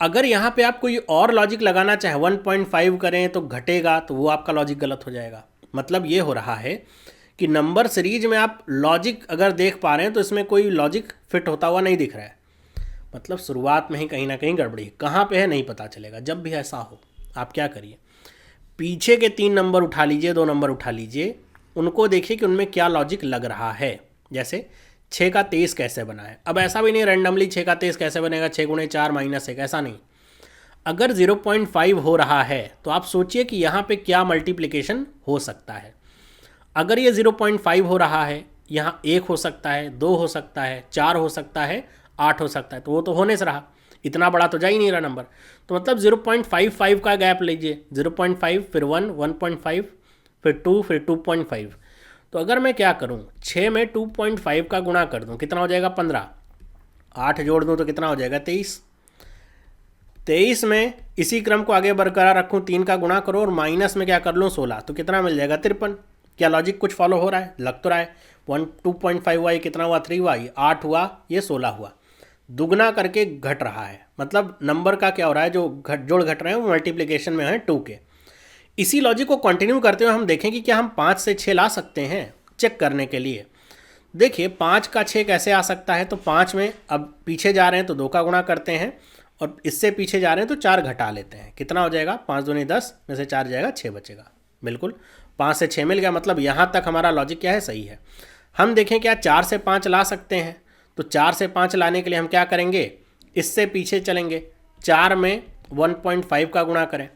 अगर यहाँ पे आप कोई और लॉजिक लगाना चाहे 1.5 करें तो घटेगा तो वो आपका लॉजिक गलत हो जाएगा। मतलब ये हो रहा है कि नंबर सीरीज में आप लॉजिक अगर देख पा रहे हैं तो इसमें कोई लॉजिक फिट होता हुआ नहीं दिख रहा है, मतलब शुरुआत में ही कहीं ना कहीं गड़बड़ी कहाँ पे है नहीं पता चलेगा। जब भी ऐसा हो आप क्या करिए, पीछे के 3 नंबर उठा लीजिए, 2 नंबर उठा लीजिए, उनको देखिए कि उनमें क्या लॉजिक लग रहा है। जैसे 6 का 23 कैसे बना है, अब ऐसा भी नहीं रैंडमली 6 का 23 कैसे बनेगा 6 गुणे 4 माइनस 1, ऐसा नहीं। अगर 0.5 हो रहा है तो आप सोचिए कि यहाँ पे क्या मल्टीप्लिकेशन हो सकता है। अगर ये 0.5 हो रहा है, यहाँ 1 हो सकता है, 2 हो सकता है, 4 हो सकता है, 8 हो सकता है, तो वो तो होने से रहा, इतना बड़ा तो जा ही नहीं रहा नंबर। तो मतलब 0.55 का गैप लीजिए, 0.5 फिर 1 1.5 फिर 2 फिर 2.5। तो अगर मैं क्या करूँ 6 में 2.5 का गुणा कर दूँ कितना हो जाएगा 15, 8 जोड़ दूँ तो कितना हो जाएगा 23। 23 में इसी क्रम को आगे बरकरार रखूँ, 3 का गुणा करो और माइनस में क्या कर लूँ 16, तो कितना मिल जाएगा 53। क्या लॉजिक कुछ फॉलो हो रहा है, लग तो रहा है। 2.5 हुआ, ये कितना हुआ 3 हुआ, ये 8 हुआ, ये 16 हुआ, दुगना करके घट रहा है। मतलब नंबर का क्या हो रहा है, जो जोड़ घट रहे हैं वो मल्टीप्लिकेशन में है 2 के। इसी लॉजिक को कंटिन्यू करते हुए हम देखें कि क्या हम 5 से 6 ला सकते हैं चेक करने के लिए। देखिए 5 का 6 कैसे आ सकता है, तो 5 में अब पीछे जा रहे हैं तो 2 का गुणा करते हैं और इससे पीछे जा रहे हैं तो 4 घटा लेते हैं, कितना हो जाएगा 5 दूनी 10 में से 4 जाएगा 6 बचेगा। बिल्कुल 5 से 6 मिल गया, मतलब यहाँ तक हमारा लॉजिक क्या है सही है। हम देखें क्या 4 से 5 ला सकते हैं, तो 4 से 5 लाने के लिए हम क्या करेंगे, इससे पीछे चलेंगे, 4 में 1.5 का गुणा करें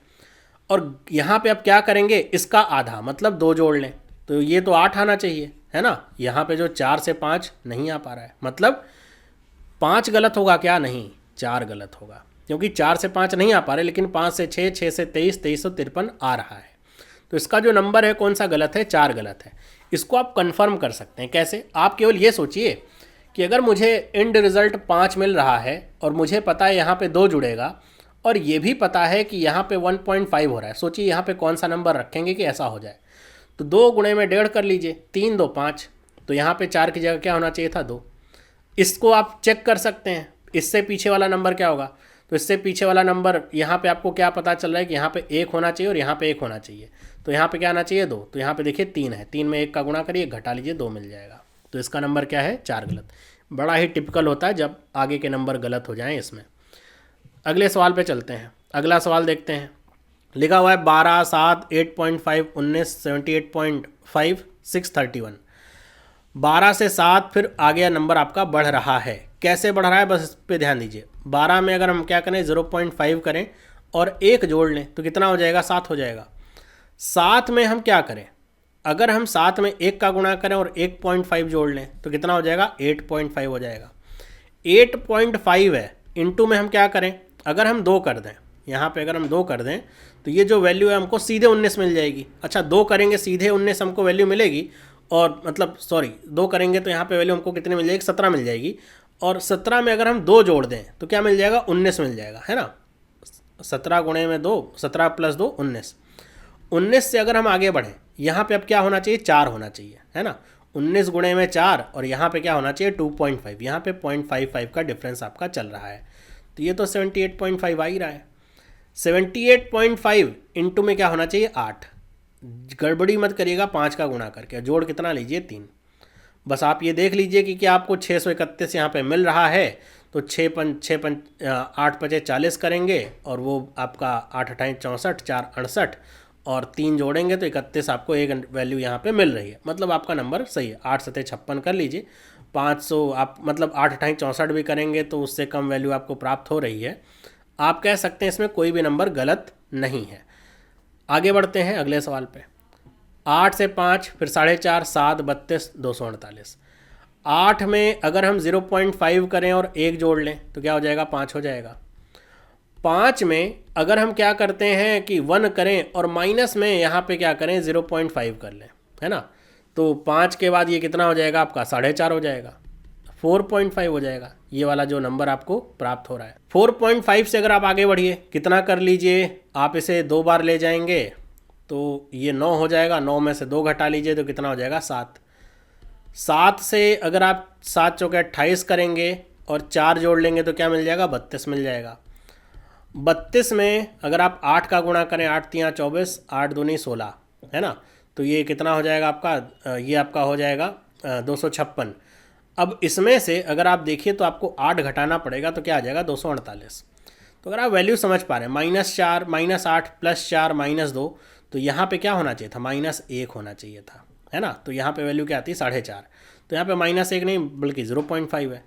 और यहाँ पे अब क्या करेंगे इसका आधा मतलब 2 जोड़ लें, तो ये तो 8 आना चाहिए है ना। यहाँ पे जो 4 से 5 नहीं आ पा रहा है, मतलब 5 गलत होगा क्या, नहीं 4 गलत होगा, क्योंकि 4 से 5 नहीं आ पा रहे, लेकिन 5 से 6, 6 से 23, 23 से 53 आ रहा है। तो इसका जो नंबर है कौन सा गलत है, 4 गलत है। इसको आप कंफर्म कर सकते हैं कैसे, आप केवल ये सोचिए कि अगर मुझे एंड रिजल्ट 5 मिल रहा है और मुझे पता है यहाँ पे 2 जुड़ेगा और ये भी पता है कि यहाँ पे 1.5 हो रहा है, सोचिए यहाँ पे कौन सा नंबर रखेंगे कि ऐसा हो जाए। तो 2 गुणे में 1.5 कर लीजिए, 3 2 5, तो यहाँ पे 4 की जगह क्या होना चाहिए था 2। इसको आप चेक कर सकते हैं, इससे पीछे वाला नंबर क्या होगा, तो इससे पीछे वाला नंबर यहाँ पे आपको क्या पता चल रहा है कि यहाँ पे 1 होना चाहिए और यहाँ पे 1 होना चाहिए, तो यहाँ पे क्या आना चाहिए 2, तो यहाँ पे देखिए 3 है, 3 में 1 का गुणा करिए घटा लीजिए 2 मिल जाएगा। तो इसका नंबर क्या है 4 गलत। बड़ा ही टिपिकल होता है जब आगे के नंबर गलत हो जाएं इसमें। अगले सवाल पे चलते हैं। अगला सवाल देखते हैं। लिखा हुआ है 12, 7, 8.5, 19, 78.5, 631। 12 से 7 फिर आगे नंबर आपका बढ़ रहा है। कैसे बढ़ रहा है बस इस पर ध्यान दीजिए। 12 में अगर हम क्या करें 0.5 करें और 1 जोड़ लें तो कितना हो जाएगा 7 हो जाएगा। 7 में हम क्या करें, अगर हम 7 में 1 का गुणा करें और 1.5 जोड़ लें तो कितना हो जाएगा 8.5 हो जाएगा। 8.5 है, इनटू में हम क्या करें, अगर हम 2 कर दें, यहाँ पे अगर हम 2 कर दें तो ये जो वैल्यू है हमको सीधे 19 मिल जाएगी। अच्छा 2 करेंगे सीधे 19 हमको वैल्यू मिलेगी, और मतलब सॉरी 2 करेंगे तो यहाँ पे वैल्यू हमको कितनी मिल जाएगी 17 मिल जाएगी। और 17 में अगर हम 2 जोड़ दें तो क्या मिल जाएगा 19 मिल जाएगा, है ना। 17 गुणे में 2, 17 प्लस 2 19। 19 से अगर हम आगे बढ़ें, यहाँ पे अब क्या होना चाहिए 4 होना चाहिए, है ना। 19 गुणे में 4 और यहाँ पे क्या होना चाहिए 2.5, यहाँ पे 0.55 का डिफरेंस आपका चल रहा है। तो ये तो 78.5 आ ही रहा है। 78.5 इंटू में क्या होना चाहिए 8। गड़बड़ी मत करिएगा 5 का गुणा करके, जोड़ कितना लीजिए 3। बस आप ये देख लीजिए कि क्या आपको 631 यहाँ पे मिल रहा है। तो 8 पचे 40 करेंगे और वो आपका 8 अठाई 64, 4 68 और 3 जोड़ेंगे तो 31 आपको एक वैल्यू यहाँ पे मिल रही है। मतलब आपका नंबर सही है। 8 सते 56 कर लीजिए। 500 आप मतलब 8 अठाई 64 भी करेंगे तो उससे कम वैल्यू आपको प्राप्त हो रही है। आप कह सकते हैं इसमें कोई भी नंबर गलत नहीं है। आगे बढ़ते हैं अगले सवाल पे। 8 से 5 फिर 4.5, 7, 32, 248। 8 में अगर हम 0.5 करें और 1 जोड़ लें तो क्या हो जाएगा 5 हो जाएगा। 5 में अगर हम क्या करते हैं कि 1 करें और माइनस में यहाँ पे क्या करें 0.5 कर लें, है ना। तो 5 के बाद ये कितना हो जाएगा आपका 4.5 हो जाएगा, 4.5 हो जाएगा। ये वाला जो नंबर आपको प्राप्त हो रहा है 4.5 से अगर आप आगे बढ़िए कितना कर लीजिए, आप इसे 2 बार ले जाएंगे तो ये 9 हो जाएगा। 9 में से 2 घटा लीजिए तो कितना हो जाएगा 7। 7 से अगर आप 7 चौके 28 करेंगे और 4 जोड़ लेंगे तो क्या मिल जाएगा 32 मिल जाएगा। 32 में अगर आप 8 का गुणा करें, 8 तियाँ 24, 8 दूनी 16, है ना। तो ये कितना हो जाएगा आपका, ये आपका हो जाएगा 256। अब इसमें से अगर आप देखिए तो आपको 8 घटाना पड़ेगा तो क्या आ जाएगा 248। तो अगर आप वैल्यू समझ पा रहे हैं -4, -8 +4 -2, तो यहाँ पे क्या होना चाहिए था -1 होना चाहिए था, है ना। तो यहाँ पे वैल्यू क्या आती है 4.5। तो यहाँ पे -1 नहीं बल्कि 0.5 है।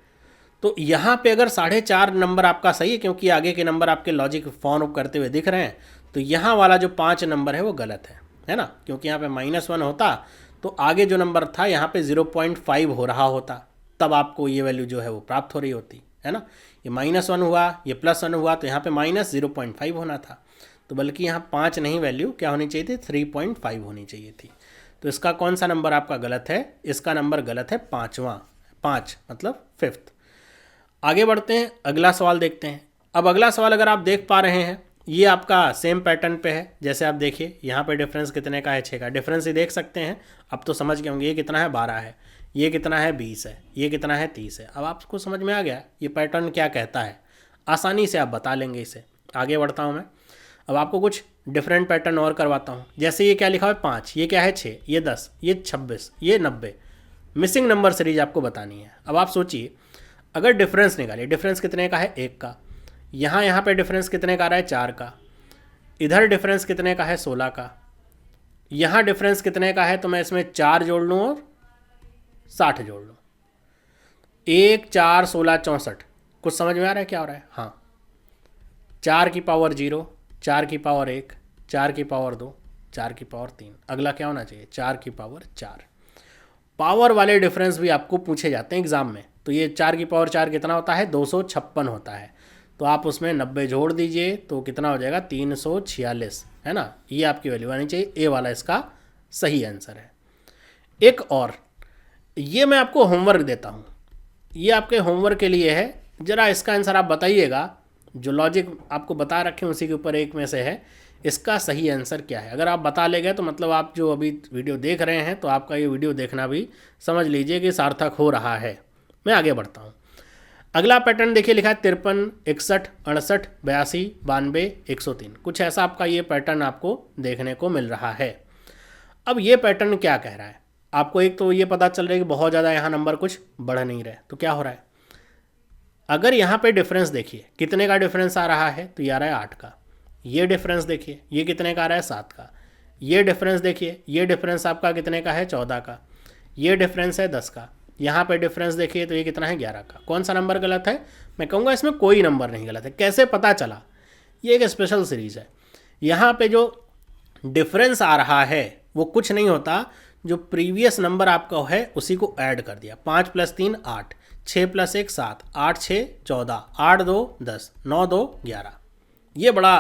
तो यहाँ पे अगर 4.5 नंबर आपका सही है क्योंकि आगे के नंबर आपके लॉजिक फॉलो करते हुए दिख रहे हैं। तो यहाँ वाला जो 5 नंबर है वो गलत है ना। क्योंकि यहाँ पे -1 होता तो आगे जो नंबर था यहाँ पे 0.5 हो रहा होता, तब आपको ये वैल्यू जो है वो प्राप्त हो रही होती, है ना। ये -1 हुआ, ये +1 हुआ तो यहाँ पे -0.5 होना था। तो बल्कि यहाँ 5 नहीं वैल्यू क्या होनी चाहिए थी 3.5 होनी चाहिए थी। तो इसका कौन सा नंबर आपका गलत है, इसका नंबर गलत है 5 मतलब 5th। आगे बढ़ते हैं, अगला सवाल देखते हैं। अब अगला सवाल अगर आप देख पा रहे हैं ये आपका सेम पैटर्न पे है। जैसे आप देखिए यहाँ पे डिफरेंस कितने का है 6 का डिफरेंस ही देख सकते हैं। अब तो समझ गए होंगे ये कितना है 12 है, ये कितना है 20 है, ये कितना है 30 है। अब आपको समझ में आ गया ये पैटर्न क्या कहता है, आसानी से आप बता लेंगे इसे। आगे बढ़ता हूँ मैं। अब आपको कुछ डिफरेंट पैटर्न और करवाता हूँ। जैसे ये क्या लिखा हुआ है 5, ये क्या है 6, ये 10, ये 26, ये 90। मिसिंग नंबर सीरीज आपको बतानी है। अब आप सोचिए अगर डिफरेंस निकालिए, डिफरेंस कितने का है 1 का, यहाँ पे डिफरेंस कितने का आ रहा है 4 का, इधर डिफरेंस कितने का है 16 का, यहाँ डिफरेंस कितने का है, तो मैं इसमें 4 जोड़ लूँ और 60 जोड़ लूँ। 1, 4, 16, 64। कुछ समझ में आ रहा है क्या हो रहा है। हाँ 4 की पावर 0, 4 की पावर 1, 4 की पावर 2, 4 की पावर 3। अगला क्या होना चाहिए 4 की पावर 4। पावर वाले डिफरेंस भी आपको पूछे जाते हैं एग्जाम में। तो ये 4 की पावर 4 कितना होता है 256 होता है। तो आप उसमें 90 जोड़ दीजिए तो कितना हो जाएगा 346, है ना। ये आपकी वैल्यू आनी चाहिए। ए वाला इसका सही आंसर है। एक और ये मैं आपको होमवर्क देता हूँ, ये आपके होमवर्क के लिए है। ज़रा इसका आंसर आप बताइएगा। जो लॉजिक आपको बता रखे हैं उसी के ऊपर एक में से है, इसका सही आंसर क्या है। अगर आप बता ले गए तो मतलब आप जो अभी वीडियो देख रहे हैं तो आपका ये वीडियो देखना भी समझ लीजिए कि सार्थक हो रहा है। मैं आगे बढ़ता हूँ। अगला पैटर्न देखिए लिखा है 53, 61, 68, 82, 92, 103। कुछ ऐसा आपका ये पैटर्न आपको देखने को मिल रहा है। अब ये पैटर्न क्या कह रहा है, आपको एक तो ये पता चल रहा है कि बहुत ज़्यादा यहाँ नंबर कुछ बढ़ नहीं रहे, तो क्या हो रहा है, अगर यहाँ पे डिफरेंस देखिए कितने का डिफरेंस आ रहा है, तो ये आ रहा है 8 का। ये डिफरेंस देखिए ये कितने का आ रहा है, 7 का। ये डिफरेंस देखिए, ये डिफरेंस आपका कितने का है, 14 का। ये डिफरेंस है 10 का। यहाँ पे डिफरेंस देखिए तो ये कितना है, 11 का। कौन सा नंबर गलत है, मैं कहूँगा इसमें कोई नंबर नहीं गलत है। कैसे पता चला, ये एक स्पेशल सीरीज़ है। यहाँ पे जो डिफरेंस आ रहा है वो कुछ नहीं होता, जो प्रीवियस नंबर आपका है उसी को ऐड कर दिया। 5 + 3 8, 6 + 1 7, 8 6 14, 8 2 10, 9 2 11। ये बड़ा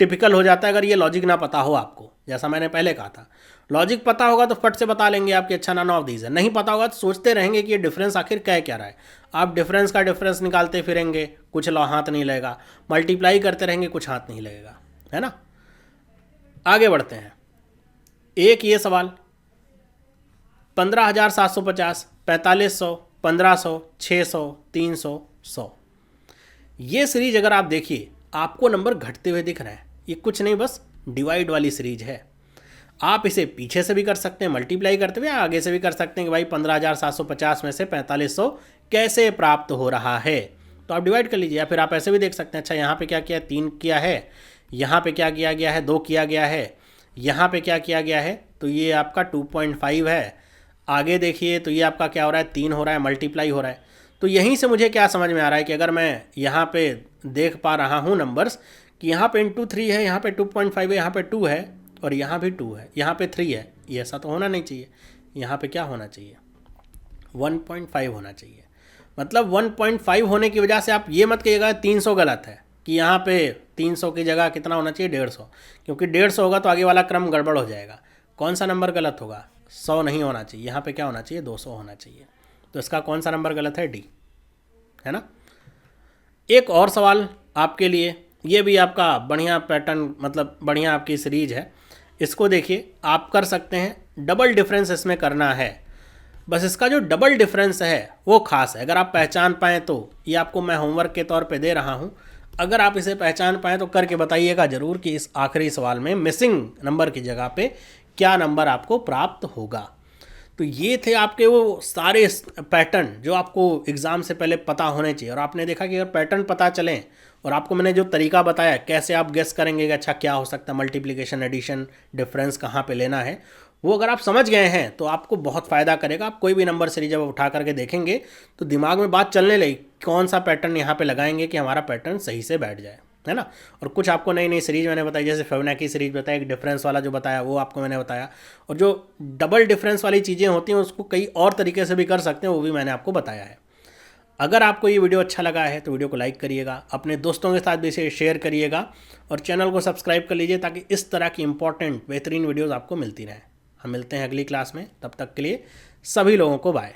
टिपिकल हो जाता है अगर ये लॉजिक ना पता हो आपको। जैसा मैंने पहले कहा था, लॉजिक पता होगा तो फट से बता लेंगे आपके अच्छा नन ऑफ दीज है। नहीं पता होगा तो सोचते रहेंगे कि ये डिफरेंस आखिर क्या रहा है। आप डिफरेंस का डिफरेंस निकालते फिरेंगे, कुछ हाथ नहीं लगेगा। मल्टीप्लाई करते रहेंगे, कुछ हाथ नहीं लगेगा, है ना। आगे बढ़ते हैं। एक ये सवाल 15,750, 4,500, 1,500, 600, 300, 100। ये सीरीज अगर आप देखिए आपको नंबर घटते हुए दिख रहे हैं। ये कुछ नहीं, बस डिवाइड वाली सीरीज है। आप इसे पीछे से भी कर सकते हैं, मल्टीप्लाई करते हुए, आगे से भी कर सकते हैं कि भाई 15,750 में से 4,500 कैसे प्राप्त हो रहा है, तो आप डिवाइड कर लीजिए। या फिर आप ऐसे भी देख सकते हैं, अच्छा यहाँ पे क्या किया है, 3 किया है, यहाँ पे क्या किया गया है, 2 किया गया है, यहाँ पे क्या किया गया है, तो ये आपका 2.5 है। आगे देखिए तो ये आपका क्या हो रहा है, 3 हो रहा है, मल्टीप्लाई हो रहा है। तो यहीं से मुझे क्या समझ में आ रहा है कि अगर मैं यहाँ पे देख पा रहा हूँ नंबर्स कि यहाँ पे इंटू 3 है, यहाँ पे 2.5 है, यहाँ पे 2 है, और यहाँ भी 2 है, यहाँ पे 3 है, ये ऐसा तो होना नहीं चाहिए। यहाँ पे क्या होना चाहिए, 1.5 होना चाहिए। मतलब 1.5 होने की वजह से आप ये मत कहिएगा 300 गलत है, कि यहाँ पे 300 की जगह कितना होना चाहिए, 150, क्योंकि 150 होगा तो आगे वाला क्रम गड़बड़ हो जाएगा। कौन सा नंबर गलत होगा, 100 नहीं होना चाहिए, यहाँ पे क्या होना चाहिए, 200 होना चाहिए। तो इसका कौन सा नंबर गलत है, डी, है ना। एक और सवाल आपके लिए, ये भी आपका बढ़िया पैटर्न, मतलब बढ़िया आपकी सीरीज है। इसको देखिए, आप कर सकते हैं, डबल डिफरेंस इसमें करना है। बस इसका जो डबल डिफरेंस है वो खास है, अगर आप पहचान पाएँ तो। ये आपको मैं होमवर्क के तौर पे दे रहा हूँ, अगर आप इसे पहचान पाएँ तो करके बताइएगा ज़रूर कि इस आखिरी सवाल में मिसिंग नंबर की जगह पे क्या नंबर आपको प्राप्त होगा। तो ये थे आपके वो सारे पैटर्न जो आपको एग्ज़ाम से पहले पता होने चाहिए। और आपने देखा कि अगर पैटर्न पता चलें और आपको मैंने जो तरीका बताया कैसे आप गेस करेंगे कि अच्छा क्या हो सकता है, मल्टीप्लिकेशन, एडिशन, डिफरेंस कहाँ पे लेना है, वो अगर आप समझ गए हैं तो आपको बहुत फ़ायदा करेगा। आप कोई भी नंबर सीरीज जब उठा करके देखेंगे तो दिमाग में बात चलने लगी, कौन सा पैटर्न यहाँ पे लगाएंगे कि हमारा पैटर्न सही से बैठ जाए, है ना। और कुछ आपको नई नई सीरीज मैंने बताई, जैसे फिबोनाची सीरीज बताया, एक डिफरेंस वाला जो बताया वो आपको मैंने बताया। और जो डबल डिफरेंस वाली चीज़ें होती हैं उसको कई और तरीके से भी कर सकते हैं, वो भी मैंने आपको बताया है। अगर आपको ये वीडियो अच्छा लगा है तो वीडियो को लाइक करिएगा, अपने दोस्तों के साथ भी इसे शेयर करिएगा, और चैनल को सब्सक्राइब कर लीजिए ताकि इस तरह की इंपॉर्टेंट बेहतरीन वीडियोज़ आपको मिलती रहें। हम मिलते हैं अगली क्लास में, तब तक के लिए सभी लोगों को बाय।